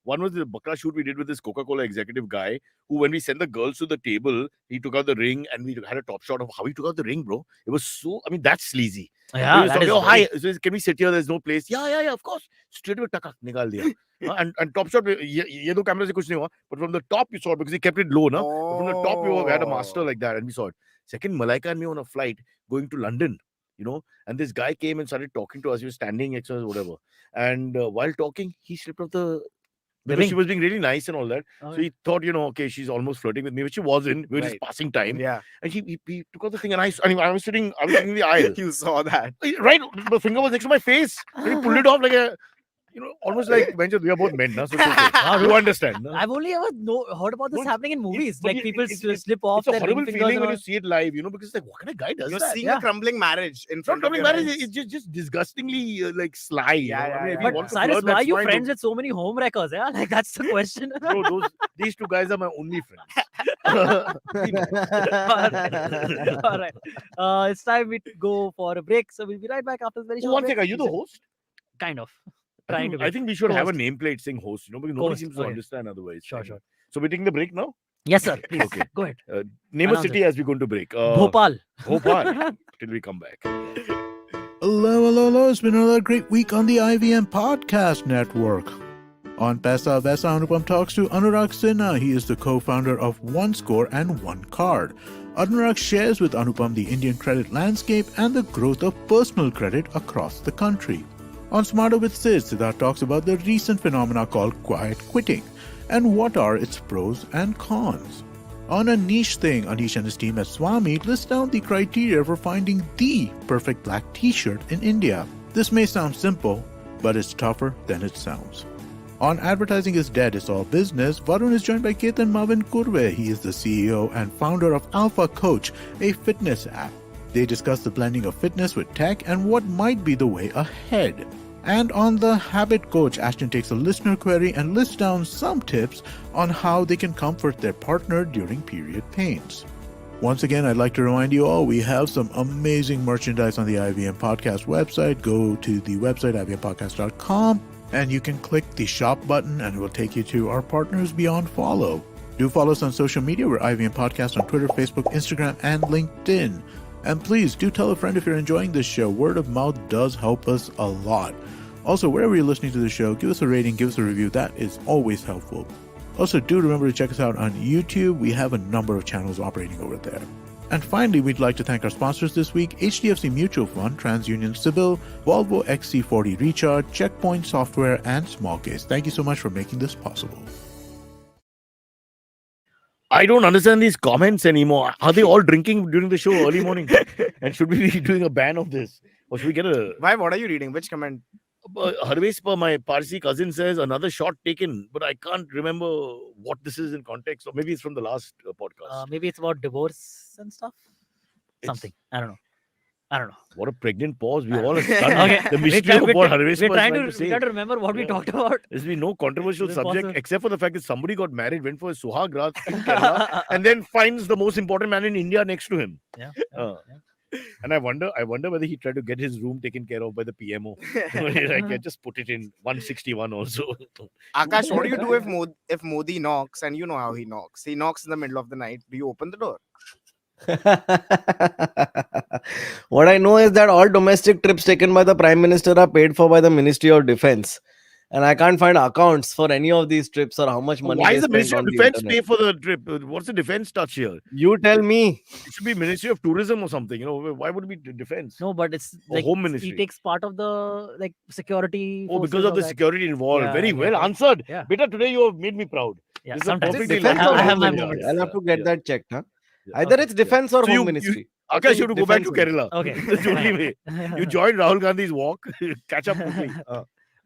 One was the Bakra shoot we did with this Coca-Cola executive guy who, when we sent the girls to the table, he took out the ring and we had a top shot of how he took out the ring, bro. It was so, that's sleazy. Yeah, He was that talking, is oh, very- hi. So can we sit here? There's no place. Yeah, of course. Straight away, taka, nikal diya. And top shot, ye do camera se kuch nahi hua, but from the top you saw it because he kept it low, na? But from the top we had a master like that and we saw it. Second, Malaika and me on a flight going to London, and this guy came and started talking to us. He was standing next to us, whatever. And while talking, he slipped off because ring. she was being really nice and all that. Oh, So he thought, okay, she's almost flirting with me, which she wasn't. We were just Right. passing time. Yeah. And he took out the thing and I was sitting in the aisle. You saw that. Right, the finger was next to my face. And he pulled it off like a, almost like Venture. We are both men, na? So it's okay. You understand. Na? I've only ever heard about this Don't- happening in movies. but like people it's slip off It's a their horrible ring fingers feeling and when all. you see it live, because it's like, what kind of guy does You're that? seeing Yeah. a crumbling marriage in Not front of coming your marriage, eyes. it's just disgustingly sly. Yeah, I mean, yeah, if yeah. you want But to Cyrus, flirt, why are that's you fine, friends with so many home wreckers? Yeah, like that's the question. Bro, these two guys are my only friends. All right. It's time we go for a break. So we'll be right back after this very short One break. second, are you the host? Kind of. I Trying think, to be. I think we should have a Co-host. nameplate saying host, because nobody Co-host, seems to okay. understand otherwise. Sure, Anyway. sure. So we're taking the break now? Yes, sir. Please. Okay. Go ahead. Name Announce a city as we go into break. Bhopal. Bhopal. Till we come back. Hello. It's been another great week on the IVM Podcast Network. On Pesa Vesa, Anupam talks to Anurag Sinha. He is the co-founder of One Score and One Card. Anurag shares with Anupam the Indian credit landscape and the growth of personal credit across the country. On Smarter with Sid, Siddharth talks about the recent phenomena called quiet quitting and what are its pros and cons. On A Niche Thing, Anish and his team at Swami list down the criteria for finding the perfect black t-shirt in India. This may sound simple, but it's tougher than it sounds. On Advertising is Dead, It's All Business, Varun is joined by Ketan Mavin Kurve. He is the CEO and founder of Alpha Coach, a fitness app. They discuss the blending of fitness with tech and what might be the way ahead. And on The Habit Coach, Ashton takes a listener query and lists down some tips on how they can comfort their partner during period pains. Once again, I'd like to remind you all, we have some amazing merchandise on the IVM Podcast website. Go to the website, ivmpodcast.com, and you can click the shop button and it will take you to our partners beyond follow. Do follow us on social media. We're IVM Podcast on Twitter, Facebook, Instagram, and LinkedIn. And please do tell a friend if you're enjoying this show. Word of mouth does help us a lot. Also, wherever you're listening to the show, give us a rating, give us a review. That is always helpful. Also, do remember to check us out on YouTube. We have a number of channels operating over there. And finally, we'd like to thank our sponsors this week, HDFC Mutual Fund, TransUnion Sibyl, Volvo XC40 Recharge, Checkpoint Software, and Smallcase. Thank you so much for making this possible. I don't understand these comments anymore. Are they all drinking during the show early morning? And should we be doing a ban of this? Or should we get a... Why? What are you reading? Which comment? Harvespa, my Parsi cousin, says another shot taken, but I can't remember what this is in context. Or maybe it's from the last podcast. Maybe it's about divorce and stuff. Something. I don't know. What a pregnant pause. We I all don't are know. stunned. Okay. The mystery of what Harvespa is We're trying trying to to, say. we try to remember what we Yeah. talked about. There's been no controversial Is it subject possible? except for the fact that somebody got married, went for a Suhag Rat in Kerala, and then finds the most important man in India next to him. Yeah. And I wonder whether he tried to get his room taken care of by the PMO. Like, yeah, just put it in 161 also. Akash, what do you do if Modi knocks and you know how he knocks? He knocks in the middle of the night. Do you open the door? What I know is that all domestic trips taken by the Prime Minister are paid for by the Ministry of Defense. And I can't find accounts for any of these trips or how much money Why they is the spent Ministry of on the Defense internet. pay for the trip? What's the defense touch here? You tell me. It should be Ministry of Tourism or something. You know, why would it be defense? No, but it's Or like Home Ministry. he takes part of the like security. Oh, because forces of the that. security involved. Yeah, Very yeah, well yeah. answered. Yeah. Beta, today you have made me proud. Yeah, This is a sometimes. perfectly Defense logical or I have Home my answer. Ministry? moments. I'll have to get Yeah. that checked. Huh? Yeah. Either Okay. it's Defense or So Home you- Ministry. Akash, you have to go back to Defense Kerala. Okay. That's the only way. You join Rahul Gandhi's walk, catch up quickly.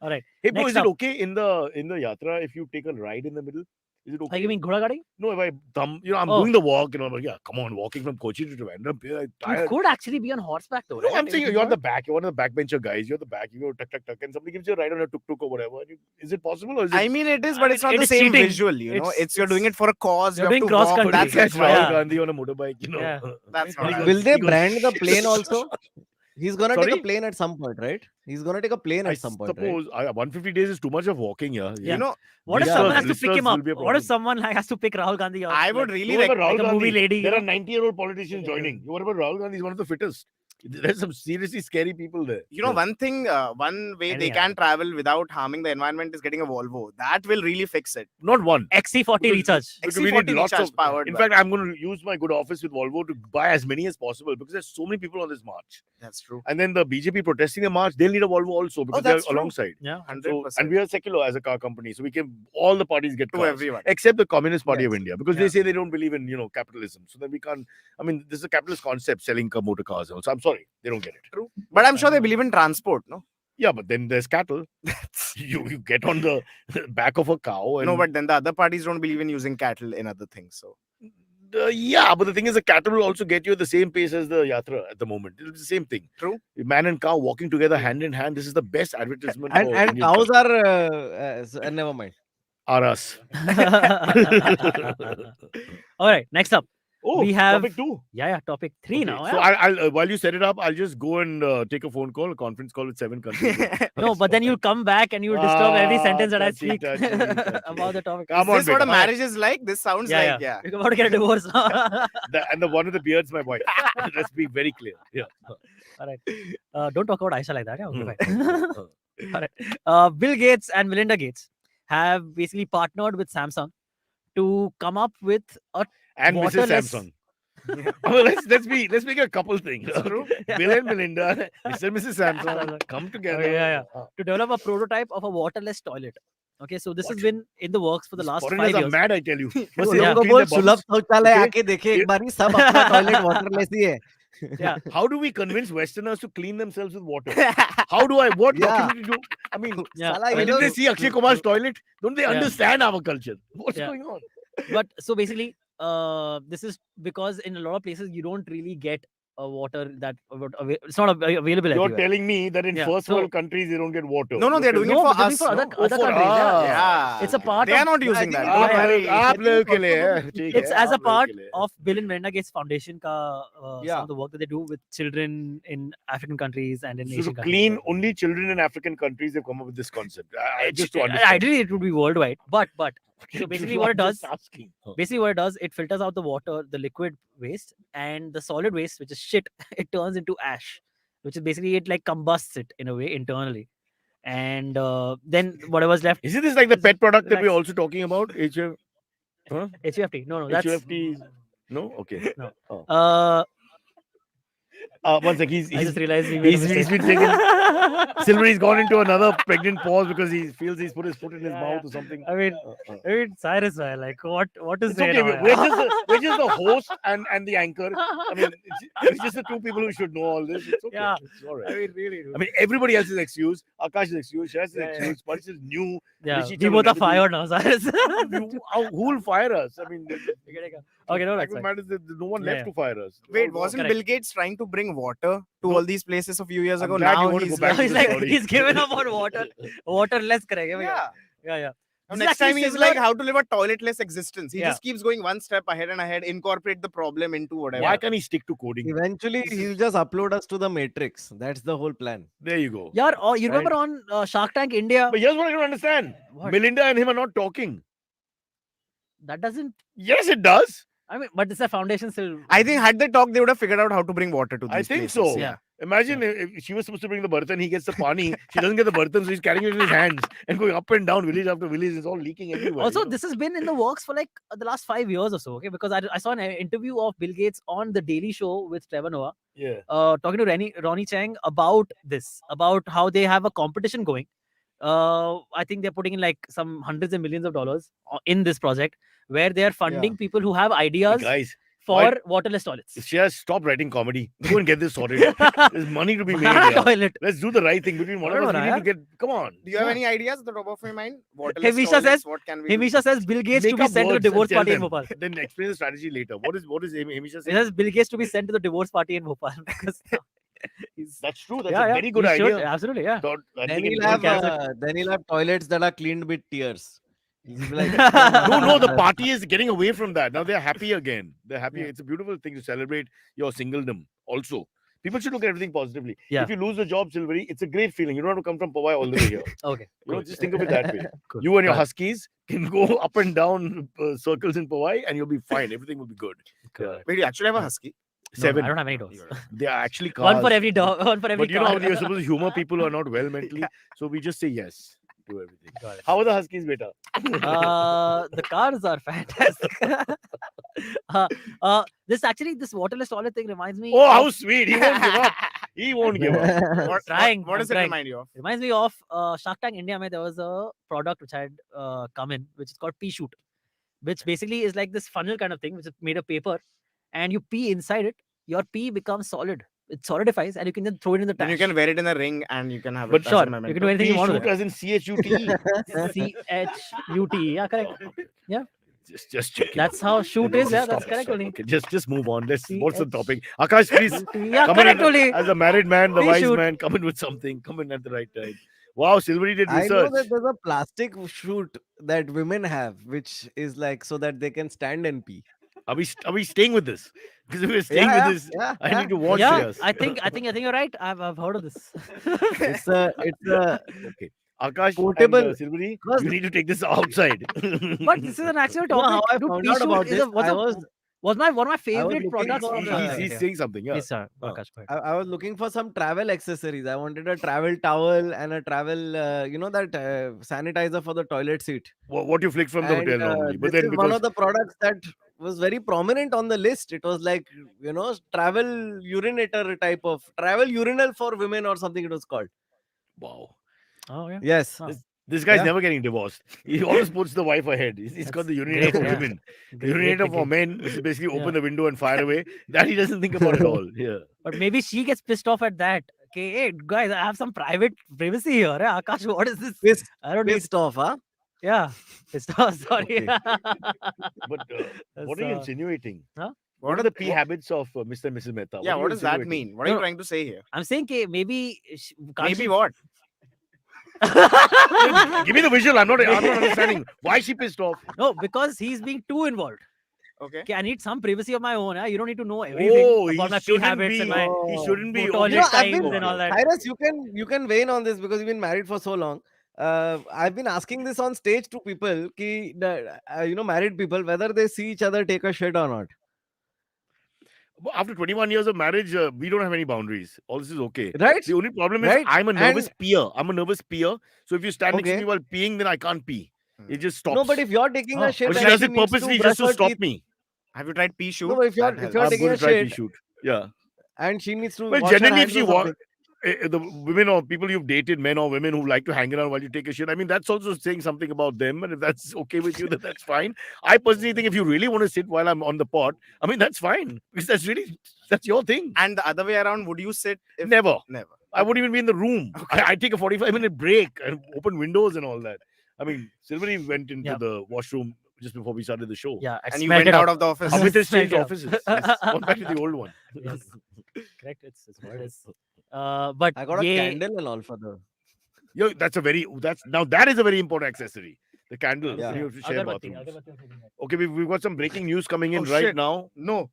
All right. Hey, bro, Next is it up. okay in the yatra if you take a ride in the middle? Is it okay? Like you mean Ghoda Gadi? No, if I'm Oh. doing the walk, I'm like, yeah, come on, walking from Kochi to Trivandrum, I'm You tired. could actually be on horseback though. No, right? I'm saying If you're you at the back. You're one of the backbencher guys. You're at the back. You go tuck, tuck, tuck, and somebody gives you a ride on a tuk-tuk or whatever. Is it possible? Or is it... I mean, it is, I but mean, it's not it the is same cheating. visual, you know. It's- It's you're doing it for a cause. you're You have doing to walk. cross-country. That's That's right. Rahul Yeah. Gandhi on a motorbike, you know. Yeah. That's And he not goes- Will they he goes, brand the "Shit." plane also? He's gonna take Sorry? a plane at some point, right? He's gonna take a plane I at some point, right? suppose 150 days is too much of walking, yeah. Yeah. You know, What if Yeah. someone has to Blisters pick him will up? be a What problem. if someone like has to pick Rahul Gandhi up? I would like, really What about recommend. Rahul like a movie Gandhi? lady, you There are know? 90-year-old politicians Yeah. joining. What about Rahul Gandhi? He's one of the fittest. There's some seriously scary people there. You know, one thing, one way they Anything can travel without harming the environment is getting a Volvo. That will really fix it. Not one. XC40 Because- Recharge. Because we need XC40 lots Recharge of. powered. In by- fact, I'm going to use my good office with Volvo to buy as many as possible because there's so many people on this march. that's true. And then the BJP protesting the march, they'll need a Volvo also because that's they're true. alongside. Yeah. 100%. So, and we are secular as a car company, so we can all the parties get to cars. everyone. Except the Communist Party of Yes. India, because Yeah. they say they don't believe in capitalism. So then we can't. I mean, this is a capitalist concept selling motor cars. Also, I'm sorry, they don't get it. True. But I'm sure they believe in transport, no? Yeah, but then there's cattle. you get on the back of a cow. And, No, but then the other parties don't believe in using cattle in other things. So yeah, but the thing is, the cattle will also get you at the same pace as the yatra at the moment. It's the same thing. True. Man and cow walking together hand in hand. This is the best advertisement. And for and Indian cows culture. are never mind. Are us. All right. Next up. Oh, We have- topic 2. Yeah. Topic 3 Okay, now. So yeah. I'll while you set it up, I'll just go and take a phone call, a conference call with 7 countries. No, but then you'll come back and you'll disturb every Ah, sentence that I touchy, speak touchy, touchy. about the topic. Come is on, this what a beta. marriage is like? This sounds like, yeah. You're about to get a divorce. And the one with the beard's my wife. Let's be very clear. Yeah. All right. Don't talk about Aisha like that. Yeah. Okay, Hmm. fine. All right. Bill Gates and Melinda Gates have basically partnered with Samsung to come up with a And Mrs. Waterless. Samsung. Oh, let's make a couple things. True. Bill and Melinda, Mr. and Mrs. Samsung come together. Okay, yeah. to develop a prototype of a waterless toilet. Okay, so this has What? been in the works for the These last 5 foreigners are years. mad, I tell you. First तो they yeah. don't उनको clean बोल their सुलभ bums. शौचालय Okay. आके देखे एक बारी सब अपना टॉयलेट वाटरलेस ही है. Yeah. How do we convince Westerners to clean themselves with water? How do I? What Yeah. documentary do? I mean, Yeah. साला when ये did लोग they see Akshay Kumar's toilet? Don't they Yeah. understand our culture? What's Yeah. going on? But so basically, this is because in a lot of places you don't really get water that it's not available You're everywhere. telling me that in Yeah, first so- world countries they don't get water. No, they're doing No, it for but they're us. doing for no? other for countries. us. Yeah. It's a part They are of- not I using think that. आप- Don't worry. आप लोगों के लिए है, ठीक It's है, as a आप लोगों part के लिए। of Bill and Melinda Gates Foundation ka, some Yeah. of the work that they do with children in African countries and in So Asian to countries. clean only children in African countries, they've come up with this concept. Just to understand. Ideally, it would be worldwide, but so basically what it does, I'm just asking. basically what it does, it filters out the water, the liquid waste, and the solid waste, which is shit. It turns into ash, which is basically it like combusts it in a way internally, and then whatever's left. Isn't this like the pet product that we're Relax. also talking about? HF, huh? HUFT. No, that's HUFT? No? Okay. no. Oh. One sec. I just realized we made a he's mistake. been taken. Silverie's gone into another pregnant pause because he feels he's put his foot in his Yeah, mouth yeah. or something. I mean, Cyrus, man, like what is It's there? okay. now, We're yeah? just the host and the anchor. I mean, it's just the two people who should know all this. It's okay. Yeah. It's all I right. mean, really. Dude. I mean, everybody else is excused. Aakash is excused. Shreyas is Yeah, yeah. excused. Parish is new. Yeah, Rishi we Chavan both are never fired now, Cyrus. Who will fire us? I mean, Okay, no, fact that's of the fine. matter is that there's no one Yeah, left yeah. to fire us. Wait, All wasn't gone. Correct. Bill Gates trying to bring water to No. all these places a few years I'm ago? glad you Now want to go he's back Now to he's the like story. he's given up on waterless. Correct? yeah. Yeah. Now This is next time actually he's similar- like how to live a toiletless existence. He Yeah. just keeps going one step ahead and ahead, incorporate the problem into whatever. Why can't he stick to coding? Eventually, he'll just upload us to the Matrix. That's the whole plan. There you go. Yeah, or you remember on Shark Tank India? But here's what I don't understand. What? Melinda and him are not talking. That doesn't. Yes, it does. I mean, but it's a foundation still. I think had they talked, they would have figured out how to bring water to these I think places. so. Yeah. Imagine if she was supposed to bring the burtan, he gets the pani. She doesn't get the burtan, so he's carrying it in his hands and going up and down village after village. It's all leaking everywhere. Also, you know? this has been in the works for like the last 5 years or so. Okay, because I saw an interview of Bill Gates on the Daily Show with Trevor Noah, Yeah. talking to Ronnie Chang about this, about how they have a competition going. I think they're putting in like some hundreds of millions of dollars in this project, where they are funding people who have Hey, ideas guys, for waterless toilets. just stop writing comedy. Go and get this sorted. There's money to be made. here. Toilet. Let's do the right thing between one of us. We need to get. Come on. Do you have Yeah. any ideas at the top of your mind? Waterless Himisha toilets, says- what can we do? Himisha says Bill Gates to Make be up sent to the words and divorce tell party in them. Bhopal. Then explain the strategy later. What is Himisha He saying? says Bill Gates to be sent to the divorce party in Bhopal because he's That's true. That's yeah, a yeah, very good he should, idea. absolutely, yeah. Then he'll have toilets that are cleaned with tears. He'll be like, No, the party is getting away from that. Now they're happy again. They're happy. Yeah. It's a beautiful thing to celebrate your singledom also. People should look at everything positively. Yeah. If you lose the job, Silverie, it's a great feeling. You don't have to come from Powai all the way here. Okay. You know, Good. just think of it that way. Good. You and your Got it. huskies can go up and down circles in Powai and you'll be fine. Everything will be good. Good. Wait, you actually have a husky? No, 7. I don't have any dogs. They are actually cars. One for every dog. One for every But you know how car. you're supposed to humor people who are not well mentally. So we just say yes to everything. Got it. How are the huskies, beta? The cars are fantastic. This waterless toilet thing reminds me. Oh, how of, sweet. He won't give up. He won't give up. What does it trying. remind you of? Reminds me of Shark Tank India. Mein there was a product which had come in, which is called pea shoot, which basically is like this funnel kind of thing, which is made of paper, and you pee inside it. Your pee becomes solid. It solidifies, and you can then throw it in the Then trash. you can wear it in a ring and you can have But it as sure, a you memento. can do anything you want with Shoot as in C-H-U-T. CHUT. Yeah, correct. Just checking. That's how shoot is. Yeah, that's Stop, correct stop. only. Okay, just move on. What's the CH. topic? Akash, please. Yeah, Come in correct only. as a married man, the Please wise shoot. man, come in with something. Come in at the right time. Wow, Silverie did I know research. that there's a plastic shoot that women have, which is like so that they can stand and pee. Are we staying with this? Because if we're staying with this, I need to watch Yeah, this. I think you're right. I've heard of this. It's a Okay. Akash Portable- and Silverie, Because- you need to take this outside. But this is an actual You know topic. how I Dude, found pea out shoot about is this? a- was one of my favorite looking products. for of the- the- he's saying something. Yeah. Yes, sir. Oh. Aakash, go ahead. I was looking for some travel accessories. I wanted a travel towel and a travel, that sanitizer for the toilet seat. What you flick from the hotel normally. But This then is one because of the products that was very prominent on the list. It was like, travel urinator type of travel urinal for women or something it was called. wow. Oh yeah. Yes. Oh. This guy's Yeah. never getting divorced. He always puts the wife ahead. He's got the urinator great, for yeah. women. The Great urinator for thinking. men, which is basically open Yeah. the window and fire away. That he doesn't think about at all. Yeah. But maybe she gets pissed off at that. Okay, hey, guys, I have some private privacy here. Eh? Akash, what is this? Pissed, I don't need. pissed off, huh? Yeah, pissed off. Sorry. Okay. But what are you So, insinuating? Huh? What are the pee habits of Mr. and Mrs. Mehta? Yeah, are what you does that insinuating? mean? What are you No. trying to say here? I'm saying maybe. Maybe what? Give me the visual. I'm not understanding. Why is she pissed off? No, because he's being too involved. Okay. Okay, I need some privacy of my own. Yeah? You don't need to know everything Oh, about he my pee shouldn't habits be. and my He shouldn't be. toilet You know, I've times been- and all that. Cyrus, you can weigh in on this because you've been married for so long. I've been asking this on stage to people, married people, whether they see each other take a shit or not. After 21 years of marriage, we don't have any boundaries. All this is okay. Right? The only problem is Right? I'm a nervous And peer. I'm a nervous peer. So if you stand next to okay. me while peeing, then I can't pee. It just stops. No, but if you're taking Oh. a shit But she and does she it needs to purposely brush just to her stop teeth, me. Have you tried pea shoot? no, but if you're That if you're I'm taking going a to try pee shit shoot. Yeah. and she needs to Well, wash her generally, if hands she or something. the women or people you've dated, men or women who like to hang around while you take a shit, I mean, that's also saying something about them. And if that's okay with you, then that's fine. I personally think if you really want to sit while I'm on the pot, I mean, that's fine because that's your thing. And the other way around, would you sit? If... Never. Never. I wouldn't even be in the room. Okay. I take a 45-minute break and open windows and all that. I mean, Silverie went into Yeah. the washroom just before we started the show. Yeah, And you smelled went it out up. of the office. Amit has Smelled changed it up. offices. Yes. Gone back to the old one. Yes, correct. It's what it is. But I got a ye- candle and all for the. Yo, that is a very important accessory. The candle. Yeah. You have to share Agarbatti, bathrooms. agarbatti was hitting that. Okay, we've got some breaking news coming in Oh, right shit. now. No.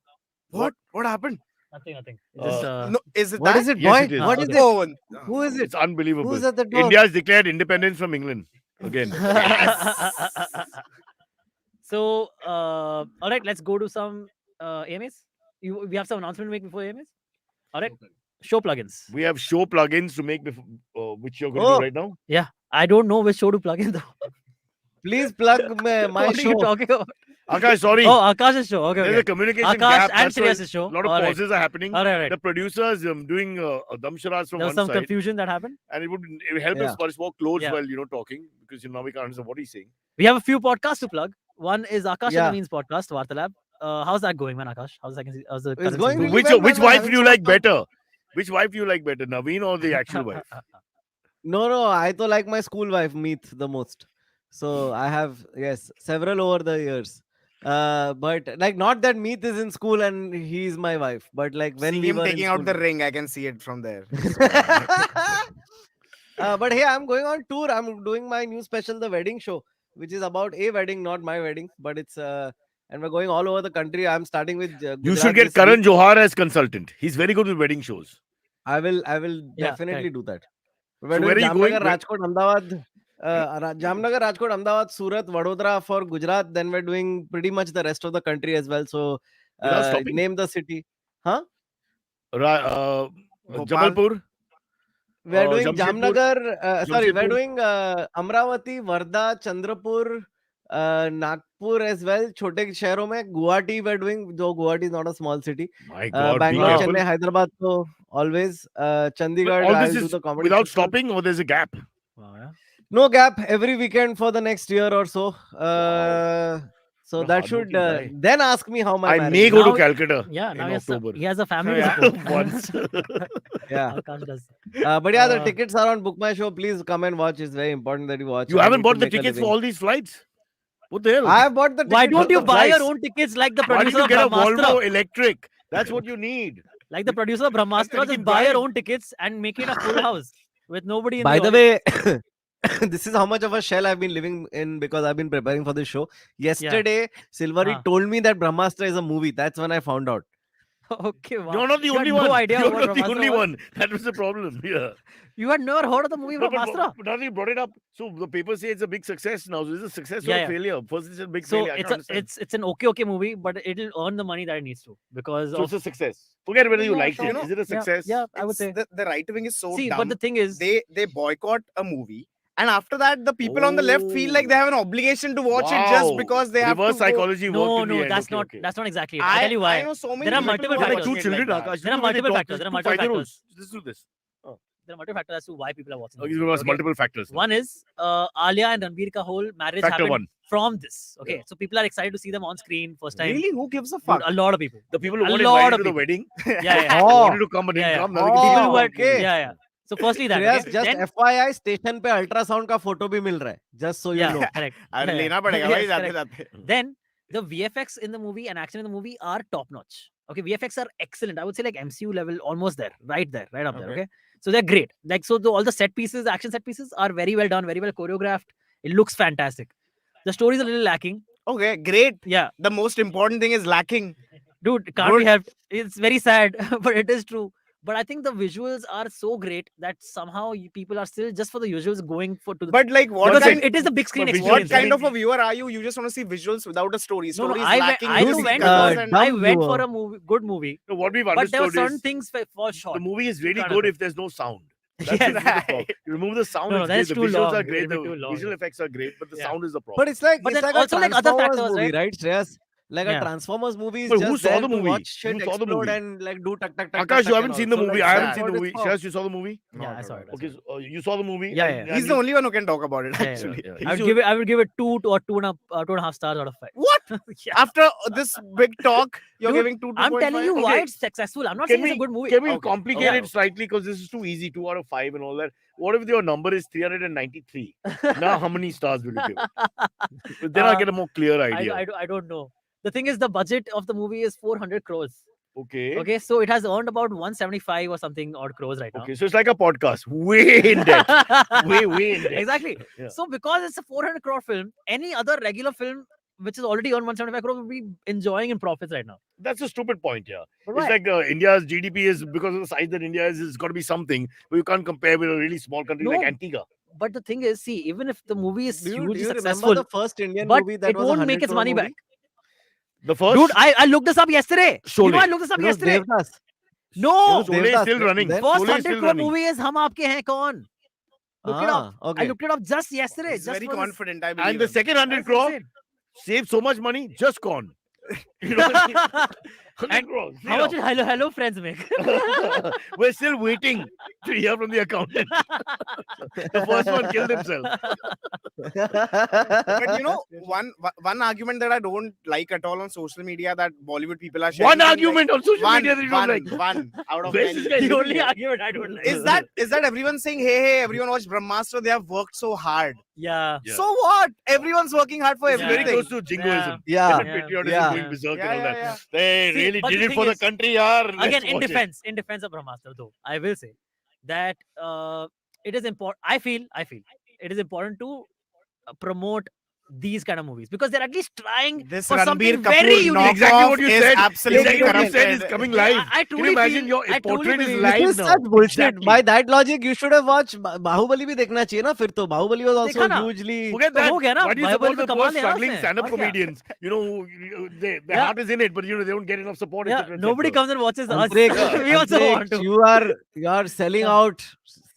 What? What happened? Nothing. It's Uh, just No. Is it What that? is it, Yes, boy? it is. What is Okay. it? Oh, Who is it? It's unbelievable. Who's at the door? India has declared independence from England again. So, all right, let's go to some AMAs. We have some announcement to make before AMAs. All right, show plugins. We have show plugins to make before, which you're going to Oh. do right now. Yeah, I don't know which show to plug in though. Please plug my What are you show. talking about? Akash, sorry. Oh, Akash's show. Okay, There's a okay. communication Akash gap. and That's why Shreyas' show. a lot of All right. pauses are happening. All right, right. The producers doing dum sharads from There one was some side, confusion that happened. and it would help Yeah. us much more close Yeah. while talking because now we can't understand what he's saying. We have a few podcasts to plug. One is Aakash Yeah. and Naveen's podcast, Waterless. How's that going, man, Akash? How's the current going season? really well, Which man. We're wife do having you so like much fun. better? Which wife do you like better, Naveen or the actual wife? No, I to like my school wife, Meet, the most. So I have, yes, several over the years. But like, not that Meet is in school and he's my wife, but like when see we him were in taking out school. the ring. I can see it from there. But hey, I'm going on tour. I'm doing my new special, The Wedding Show, which is about a wedding, not my wedding, but it's and we're going all over the country. I'm starting with You Gujarat should get this Karan week. Johar as consultant. He's very good with wedding shows. I will Yeah, definitely do that. So We're where doing are you going? Jamnagar, Rajkot, Ahmedabad, Jamnagar, Rajkot, Ahmedabad, Surat, Vadodara for Gujarat. Then we're doing pretty much the rest of the country as well. So Without stopping? name the city. Bhopal. Jabalpur. We're doing Jamshedpur. Jamnagar. Sorry, we're Jamshedpur. doing Amravati, Varda, Chandrapur, Nagpur as well. Chote शहरों में Guwahati we're doing. Though Guwahati is not a small city. My God, be Bangalore, careful. Chennai, Hyderabad. So always. But Chandigarh. all I'll this do is the comedy without festival. stopping, or there's a gap. Wow, yeah. No gap every weekend for the next year or so. So What a that should hardworking guy. then ask me how my I marriage may is. go to Now- Calcutta Yeah, in now October. he has a family to Yeah, support. once. Yeah. Akash does. But yeah, the Uh, tickets are on Book My Show. Please come and watch. It's very important that you watch. You I haven't need to bought the make a tickets for living. all these flights? What the hell? I have bought the tickets. Why don't for you the buy your flights. own tickets like the Why did producer you of get a Volvo Brahmastra? electric? That's what you need. Like the producer of And Brahmastra, you just can buy your drive. own tickets and make it a full house with nobody in By the audience. way, this is how much of a shell I've been living in because I've been preparing for this show. Yesterday, Silverie Huh. told me that Brahmastra is a movie. That's when I found out. Okay, wow. You're not the You had only no one. idea You're what not the Brahmastra only was? one. That was the problem. Yeah. You had never heard of the movie No, Brahmastra? but now that you brought it up, so the papers say it's a big success now. So is it a success or Yeah, a yeah. failure? First, it's a big So failure. I can't understand. it's an okay movie, but it'll earn the money that it needs to because So of it's a success. Forget whether you Yeah, liked sure. it. Is it a success? Yeah, I would It's say. the right wing is so See, dumb. but the thing is, They boycott a movie, and after that, the people on the left feel like they have an obligation to watch it just Wow. because they have Reverse to go. psychology worked no, in the no, end. that's Okay, not okay. that's not exactly it. I'll tell you why. I know so many There are people multiple who You have factors. two watching it children, like that. Akash. There are Look at the multiple doctors, factors. There are two multiple 5-year-olds. factors. Let's do this. There are multiple factors as to why people are watching. Okay, the give movie, us okay? multiple factors. One is Alia and Ranbir ka whole marriage Factor happened one. from this. Okay, Yeah. so people are excited to see them on screen first time. Really, who gives a Dude, fuck? a lot of people. The people who A weren't lot invited of to the people. wedding, Yeah, yeah. Oh. wanted to come but didn't Yeah, yeah. come. Now they Oh, can see People the who are, okay. yeah, yeah. So firstly that. Shreyas, Okay? just Then, FYI, station पे ultrasound का photo भी मिल रहा है. Just so you yeah, know. correct. अरे Yeah, लेना पड़ेगा yes, भाई जाते correct. जाते. Then the VFX in the movie and action in the movie are top notch. Okay, VFX are excellent. I would say like MCU level, almost there, right up there. Okay. Okay, so they're great. Like so, all the set pieces, action set pieces are very well done, very well choreographed. It looks fantastic. The story is a little lacking. Okay, great. Yeah, The most important thing is lacking. dude, can't be Good. helped. It's very sad, but it is true. But I think the visuals are so great that somehow people are still just for the visuals going for to the. But like, what because What's kind, it is the big screen but visuals- what experience. kind right? of a viewer are you? You just want to see visuals without a story. No, no, Story is I lacking. I music went is uh, for and dumb I went viewer. for a movie, good movie, So what we've but there were understood certain is things for short. the movie is really kind good of if there's no sound. That's Yes. really the problem. You remove the sound, No, it's that is great. The too visuals long. are It'll great. be The too long, visual yeah. effects are great, but the Yeah. sound is the problem. But it's like But it's then like a also, like, other Transformers factors, movie, right? right, Shreyas? Like Yeah. a Transformers movie is But who just saw there the to movie? watch shit Who saw the explode movie? and like do tuck tuck tuck. Akash, tuck, you haven't and seen all. the So, movie. like, I haven't that's seen the what movie. it's for. Shreyas, you saw the movie? Yeah, I saw it. Okay, so, you saw the movie. Yeah, and- yeah. he's and the you- only one who can talk about it. Yeah, yeah, Actually, yeah. I would give it 2.5 stars out of 5. What? Yeah. After this big talk, you're Dude, giving 2. I'm telling you why Okay. it's successful. I'm not Can saying it's a good movie. Can we Okay, complicate okay. it slightly because this is too easy? 2 out of 5 and all that. What if your number is 393? Now, how many stars will you give it? Then I get a more clear idea. I don't know. The thing is, the budget of the movie is 400 crores. Okay. Okay, so it has earned about 175 or something odd crores right now. Okay, so it's like a podcast. Way in depth. Way in depth. Exactly. Yeah. So because it's a 400 crore film, any other regular film which is already earned 175 crore will be enjoying in profits right now. That's a stupid point, yeah. But It's why? like India's GDP is because of the size that India is, it's got to be something. But you can't compare with a really small country like No, Antigua. But the thing is, see, even if the movie is Do you hugely remember successful, the first Indian but movie that it was won't 100 make its crore money movie? back. The first. Dude, I looked this up yesterday. You know, Sholay. I looked this up It was yesterday. Devdas. No, It was Sholay is Devdas, still right? running. Then- first Sholay is 100 still crore running. movie is Hum Aapke Hain Kaun. Look it up. I Okay. looked it up just yesterday. He's just very for this- confident. I believe And the him. second 100 That's crore insane. saved so much money, just gone. You know what I mean? 100 And crores. How much did Hello Friends make? We're still waiting to hear from the accountant. The first one killed himself. But you know, one argument that I don't like at all on social media that Bollywood people are sharing. One is, argument on social like, media that you don't like. one out of Where's many. this guy The living only here? argument I don't like. Is that everyone's saying, hey, everyone watch Brahmastra, they have worked so hard. Yeah. Yeah. So what? Everyone's working hard for It's very everything. close to jingoism. Yeah. And patriotism Yeah. going berserk Yeah. and all that. Yeah. They See, really but did the it thing for the is, country, yaar. Let's Again, in watch it. defense of Brahmastra, though, I will say that it is important. I feel it is important to promote these kind of movies because they're at least trying This for Ranbir something Kapoor very unique. knockoff Exactly what you is said. absolutely Exactly what you said is corrupted. coming Yeah, live. I Can you truly imagine feel- your I truly portrait is believe- live This is now? such bullshit. Exactly. By that logic, you should have watched Bahubali भी देखना चाहिए ना फिर तो Bahubali was also देखा ना? hugely. Forget तो that. हो गया ना, Why do you Bahubali support तो the कमाल poor है यहाँ struggling से, stand-up और क्या? comedians? You know, their Yeah. heart is in it, but you know they don't get enough support. Yeah, etc., nobody etc. comes and watches us. Antariksh, We also want Antariksh, to. you are selling Yeah. out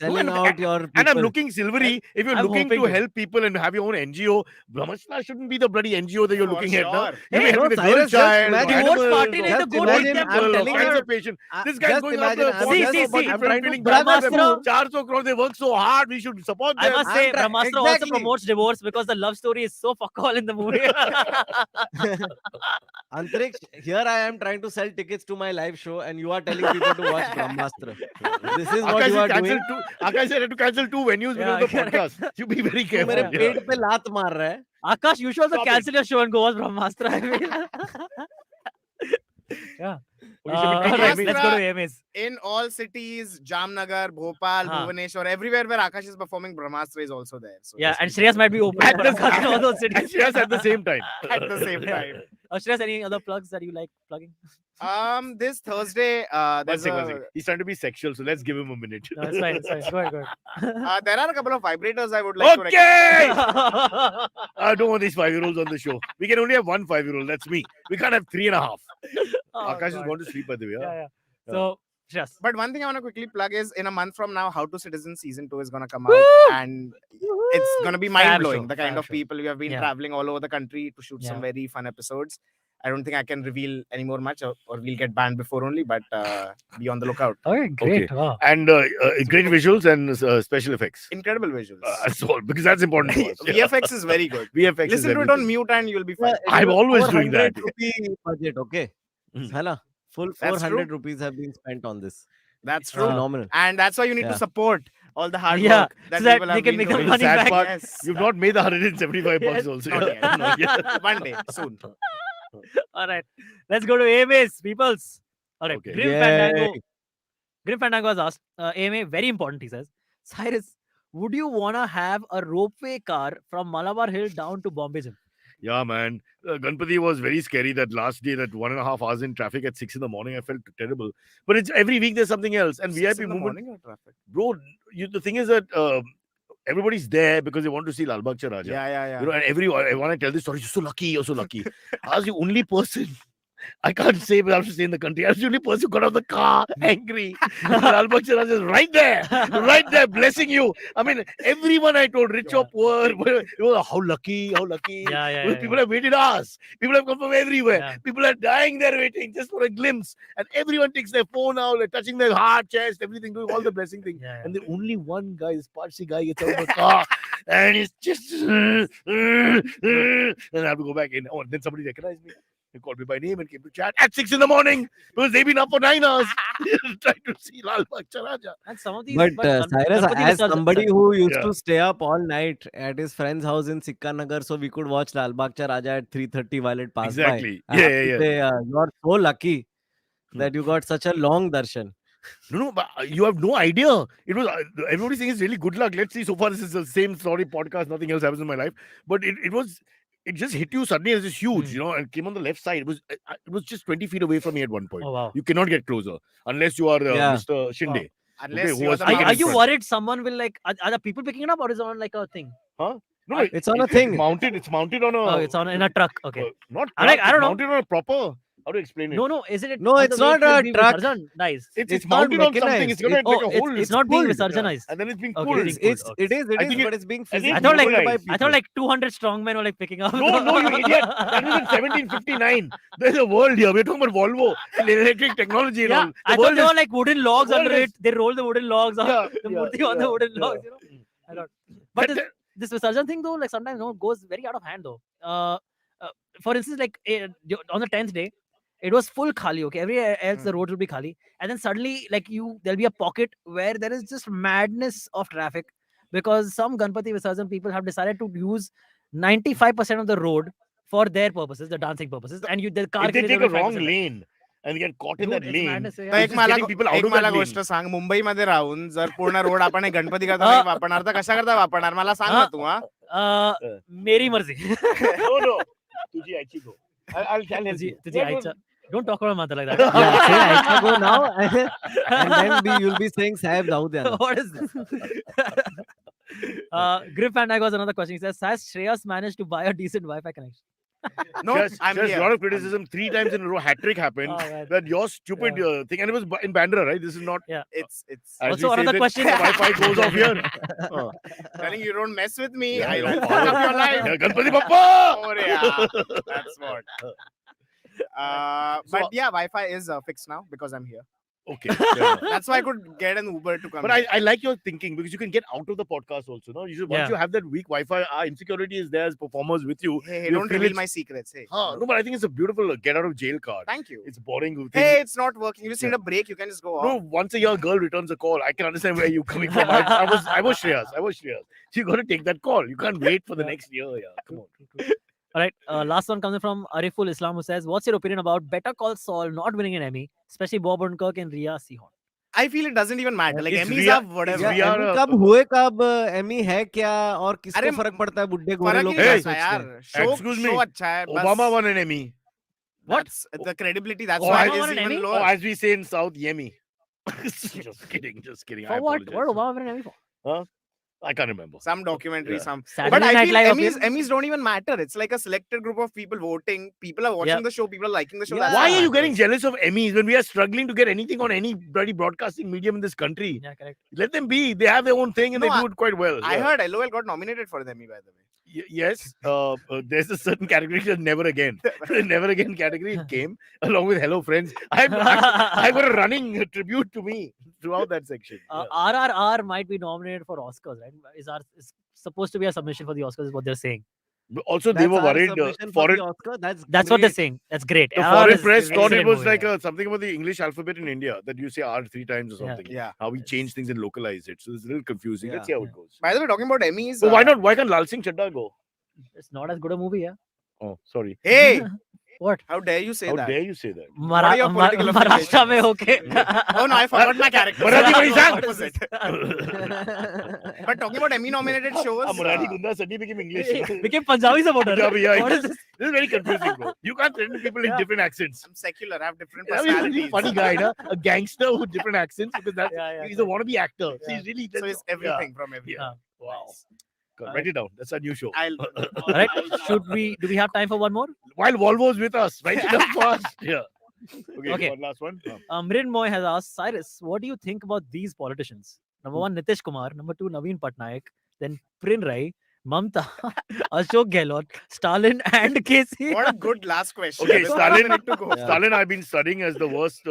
and- your people. And I'm looking, Silverie, if you're I'm looking to hoping to. help people and have your own NGO, Brahmastra shouldn't be the bloody NGO that you're For looking at now. sure. You Hey, may help no, the girl Cyrus, just child, imagine- animals, Divorce party or नहीं तो just go imagine, meet them. I'm people, or telling cancer her- patient. I- This guy's just going imagine, after I'm See, just- see, budget I'm film trying to feeling plug bad for them. Brahmastra- 400 crores, they work so hard. We should support I them. must say, I'm try- Brahmastra also exactly. promotes divorce because the love story is so fuck all in the movie. Antariksh, here I am trying to sell tickets to my live show, and you are telling people to watch Brahmastra. This is what Akash you has are doing. cancelled two. Akash had to cancel 2 venues because of the Yeah, podcast. You be very तू careful. मेरे yeah. पेट पे लात मार रहा है. Akash, you should also Stop it. cancel your show and go watch Brahmastra. I mean. Yeah. Okay, should we take Alright, Amy? let's go to AMAs. In all cities, Jamnagar, Bhopal, Huh. Bhubaneswar, everywhere where Aakash is performing, Brahmastra is also there. So Yeah, just and be Shreyas might be open At for the- Akash in all those cities. And she has at the same time. at the same time. Shreyas, any other plugs that you like plugging? This Thursday, One there's second, one a, second. He's trying to be sexual, so let's give him a minute. No, it's fine. It's fine. Go ahead. Go ahead. there are a couple of vibrators I would like to recommend. Okay! I don't want these 5-year-olds on the show. We can only have one 5-year-old. That's me. We can't have 3.5. Oh, Akash is God. going to sleep, by the way. Yeah, Yeah. yeah. So, Shreyas. But one thing I want to quickly plug is in a month from now, How to Citizen Season 2 is going to come out. Woo! And it's going to be Fab mind blowing. show, The kind fab of show. people we have been Yeah. traveling all over the country to shoot some Yeah. very fun episodes. I don't think I can reveal any more much, or we'll get banned before only, but be on the lookout. Okay, great. Wow. And great visuals and special effects. Incredible visuals. That's all, because that's important to us. VFX is very good. VFX is Listen to it on everything. mute and you'll be fine. I'm always doing that. 400 rupee budget, okay? Mhm. है ना? Full That's 400 rupees have been spent on this. That's true. Phenomenal. And that's why you need Yeah. to support all the hard Yeah, work that so that people they have can been make their doing. money Sad back. part, Yes. You've not made the 175 bucks Yes. also. Not yeah. yet. Not yet. One day, soon. All right. Let's go to AMAs, peoples. All right. Okay. Grim Yay. Fandango. Grim Fandango has asked, AMA, very important, he says. Cyrus, would you want to have a ropeway car from Malabar Hill down to Bombay Gym? Yeah, man. Ganpati was very scary that last day, that 1.5 hours in traffic at 6 in the morning. I felt terrible. But it's every week there's something else. And 6 VIP in the movement, morning or traffic? bro. The thing is that everybody's there because they want to see Lal Bagh Cha Raja. Yeah. You know, and everyone I tell this story, you're so lucky, you're so lucky. I was the only person. I can't say without to stay in the country. I was the only person who got out of the car angry. Lal Bagh Cha Raja is right there, blessing you. I mean, everyone I told, rich or poor, how lucky. Yeah. People have waited hours. People have come from everywhere. Yeah. People are dying there waiting just for a glimpse. And everyone takes their phone out, they're touching their heart, chest, everything, doing all the blessing thing. Yeah. And the only one guy, this Parsi guy, gets out of the car and he's just and I have to go back in. Oh, and then somebody recognized me. They called me by name and came to chat at 6 in the morning because they've been up for 9 hours trying to see Lal Bagh Cha Raja. And some of these, But Cyrus, Ganpati as Visarjan- somebody who used Yeah. to stay up all night at his friend's house in Sikka Nagar, so we could watch Lal Bagh Cha Raja at 3:30 while it passed Exactly. by. I have to Yeah. say, you are so lucky that you got such a long darshan. No, but you have no idea. It was everybody saying it's really good luck. Let's see. So far, this is the same story podcast. Nothing else happens in my life. But it just hit you suddenly as this huge, you know, and came on the left side. It was just 20 feet away from me at one point. Oh wow. You cannot get closer unless you are Yeah. Mr. Shinde. Unless who you are was the taken Are in you front. worried someone will like? Are the people picking it up or is it on like a thing? No, It's on a thing. It's mounted on a. Oh, it's on in a truck. Okay. Not. I'm like, truck, I don't it's know. Mounted on a proper. How to explain it? No. Is it? No, on it's the way not to a be truck. Visarjan? Nice. It's not mounted on something. mechanized. It's gonna It- like a it's- hole. it's not being pulled. Visarjanized. And then it's being Okay, pulled. it's being It's, pulled. it is, I think but it's being I think physically I thought like mobilized. I thought like 200 strongmen were like picking up. No, you idiot. That was in 1759. There's a world here. We're talking about Volvo, electric technology and all. Yeah, The I thought world they is- were like wooden logs the world under is- it. They roll the wooden logs on Yeah, the yeah, murti on the yeah, wooden yeah. logs. You know. I don't. But That- this Visarjan thing though, like sometimes goes very out of hand though. For instance, like on the 10th day, it was full khali. Okay, everywhere else the road will be khali, and then suddenly like there'll be a pocket where there is just madness of traffic because some Ganpati Visarjan people have decided to use 95% of the road for their purposes, the dancing purposes, and the car if they can take only a wrong 5%. lane and get caught in Dude, that it's lane, madness, तर yeah. it's एक just मला getting people out एक of मला that lane. गोष्ट सांग मुंबईमध्ये राहून जर पूर्ण रोड आपण हे गणपती करता नाही वापरणार तर कशा करता वापरणार मला सांग ना तू हा मेरी मर्जी. No. तुझी आईची go. I'll help you. तुझी आईचा. Don't talk about mother like that. Yeah, say Aisha go now, and then you'll be saying Sahib Dawood. What is this? Grip and I got another question. He says, has Shreyas managed to buy a decent Wi-Fi connection? No, I'm Just here. a lot of criticism. 3 times in a row, hat trick happened. Oh, man. That your stupid thing, and it was in Banter, right? This is not. It's as Also, we say another that question- Wi-Fi goes off here. telling you don't mess with me. Yeah, I your like fuck father. up your life. Yeah, Ganpati Bappa! Oh, yeah. That's what. But yeah, Wi-Fi is fixed now because I'm here. Okay. Yeah. That's why I could get an Uber to come. But here. I like your thinking because you can get out of the podcast also. No, once Yeah. you have that weak Wi-Fi, our insecurity is there as performers with you. Hey, you don't feel reveal it's- my secrets. Hey. No, but I think it's a beautiful get out of jail card. Thank you. It's boring. thing. Hey, it's not working. You just need a break. You can just go No, off. once a year, girl returns a call. I can understand where you're coming from. I was Shreyas. So you got to take that call. You can't wait for the next year. Yeah, come on. All right. Last one comes in from Ariful Islam, who says, what's your opinion about Better Call Saul not winning an Emmy, especially Bob Odenkirk and Rhea Seehorn? I feel it doesn't even matter. Like It's Emmys Rhea- are whatever. it's Yeah, Rhea- Emmy कब हुए कब Amy है क्या और किसको अरे, फर्क पड़ता है बुड्ढे गोरे फर्क लोग ही क्या नहीं सोचते पड़ता हैं यार. Show, Excuse me. show अच्छा है. बस Obama won an Emmy. That's the credibility. That's Oh, why Obama it won is an even Emmy? Or lower. as we say in South, Yemi. Just kidding. I For what? apologize. What did Obama win an Emmy for? I can't remember. Some documentary, Yeah. some. Saturday But I Night feel Live Emmys, appearance? Emmys don't even matter. It's like a selected group of people voting. People are watching Yeah. the show. People are liking the show. Yeah. That's Why what are you matters. getting jealous of Emmys when we are struggling to get anything on any bloody broadcasting medium in this country? Yeah, correct. Let them be. They have their own thing and No, they do it quite well. I Yeah. heard LOL got nominated for the Emmy, by the way. Yes, there's a certain category that never again. The never again category it came along with Hello Friends. I got a running tribute to me throughout that section. Yeah. RRR might be nominated for Oscars, right? Is supposed to be a submission for the Oscars, is what they're saying. But also, they That's were our worried. submission for Foreign, the Oscar. That's what they're great. saying. That's great. the RRR foreign is press thought it excellent was movie, like yeah. something about the English alphabet in India that you say R 3 times or Yeah. something. Yeah. How we change things and localize it. So it's a little confusing. Let's see how Yeah. it goes. By the way, talking about Emmys. So why not? Why can't Lal Singh Chadda go? It's not as good a movie, yeah. Oh, sorry. Hey, What? How dare you say How that? dare you say that? are your political Maharashtra mein hoke. Oh no, I forgot my character. Marathi Sorry, Vaisakh. what is it? But talking about Emmy-nominated shows, Marathi Gunda suddenly became English. Became Punjabi supporter. Punjabi, yeah. What is this? This is very confusing, bro. You can't threaten people in Yeah. different accents. I'm secular. I have different Yeah, he's a really personalities. funny guy, no? A gangster with different accents because that's he's a wannabe actor. So Yeah. he's really So it's everything from everything. Yeah. Wow. God, Alright. write it down. That's our new show. I'll. All right. Do we have time for one more? While Volvo's with us, write it down fast. Yeah. Okay. Okay. One last one. Mrin Moy has asked, Cyrus, what do you think about these politicians? Number one, Nitish Kumar. Number two, Naveen Patnaik. Then Prin Rai, Mamta, Ashok Gehlot, Stalin, and Casey. What a good last question. Okay, That's Stalin. what I need to go. Stalin, I've been studying as the worst,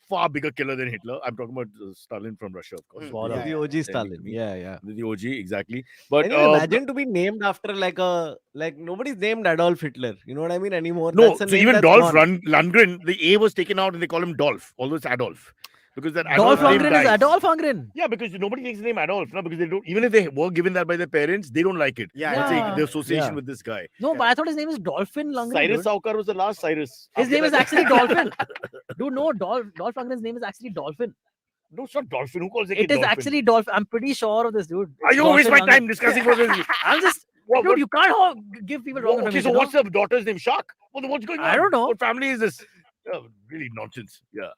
far bigger killer than Hitler. I'm talking about Stalin from Russia, of course. Hmm. Yeah, The OG Stalin. me. Yeah. The OG, exactly. But Can you imagine to be named after like nobody's named Adolf Hitler? You know what I mean anymore? no, That's a so name even that's Dolph gone. Lundgren, the A was taken out and they call him Dolph, although it's Adolf. Because that Dolph Adolf name Lundgren is dies. Adolf Lundgren. Yeah, because nobody takes the name Adolf, no? Because they don't, even if they were given that by their parents, they don't like it. Yeah, Let's yeah. say the association Yeah. with this guy. No, but I thought his name is Dolphin Lundgren. Cyrus Dude. Saukar was the last Cyrus. His After name is that- actually Dolphin. Dude, no, Dolph Lundgren's name is actually Dolphin. No, it's not Dolphin. Who calls it? It is actually Dolphin. I'm pretty sure of this, dude. Are you Dolphin waste my Lundgren. time discussing what is I'm just, dude, you can't give people wrong Okay, information. so what's the daughter's name? Shark? What's going on? I don't know. What family is this? Oh, really nonsense. Yeah.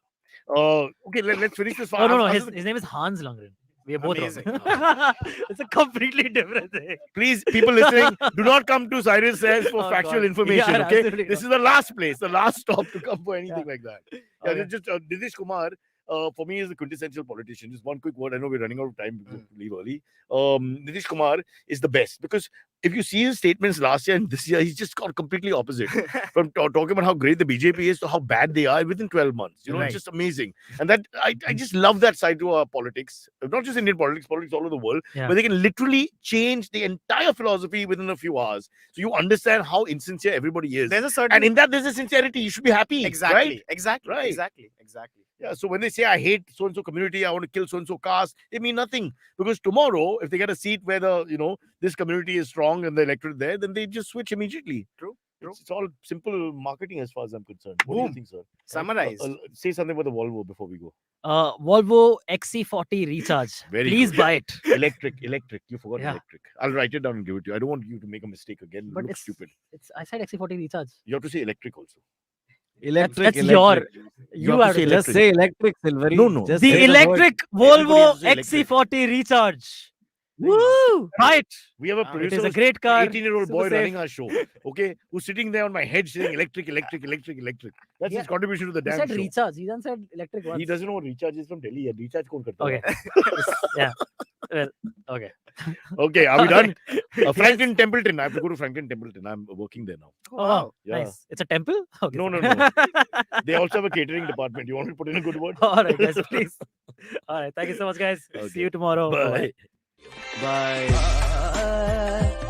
Okay, let's finish this. Oh, no. Answer His name is Hans Lundgren. We are both Amazing. wrong. It's a completely different thing. Please, people listening, do not come to Cyrus Says for Oh, factual God. information, Yeah, okay? absolutely This not. is the last place, the last stop to come for anything like that. Yeah, Okay. just Nitish Kumar, for me, is the quintessential politician. Just one quick word. I know we're running out of time because we leave early. Nitish Kumar is the best because if you see his statements last year and this year, he's just got completely opposite. From talking about how great the BJP is to how bad they are within 12 months. You know, Right. it's just amazing. And that I just love that side to our politics, not just Indian politics, politics all over the world, Yeah. where they can literally change the entire philosophy within a few hours. So you understand how insincere everybody is. There's a certain. And in that, there's a sincerity. You should be happy. exactly. Right? Exactly. Right. Exactly. Exactly. Yeah, so when they say I hate so and so community, I want to kill so and so caste, they mean nothing. Because tomorrow, if they get a seat where this community is strong and the electorate there, then they just switch immediately. True. It's all simple marketing as far as I'm concerned. What do Boom. you think, sir? Summarize. Say something about the Volvo before we go. Volvo XC40 Recharge. Very Please good. buy it. Electric. You forgot Yeah. electric. I'll write it down and give it to you. I don't want you to make a mistake again. But Look it's stupid. I said XC40 Recharge. You have to say electric also. Electric. That's your. electric. You have have to say to. Just say electric, Silverie. No. Just The say word. electric Everybody Volvo has to say electric. XC40 Recharge. Woo! Buy it. We have a It is producer, It is a great car. 18-year-old super boy safe. running our show, okay, who's sitting there on my head saying electric. That's Yeah. his contribution to the He damn said show. recharge. He done said electric once. He doesn't know what recharge is from Delhi. Recharge kaun karta Okay. Yeah. Well, okay. hai? Okay, are we done? Franklin Templeton. I have to go to Franklin Templeton. I'm working there now. Oh, wow. Yeah. Nice. It's a temple? Okay. No. They also have a catering department. You want me to put in a good word? All right, guys, please. All right. Thank you so much, guys. Okay. See you tomorrow. Bye. Bye.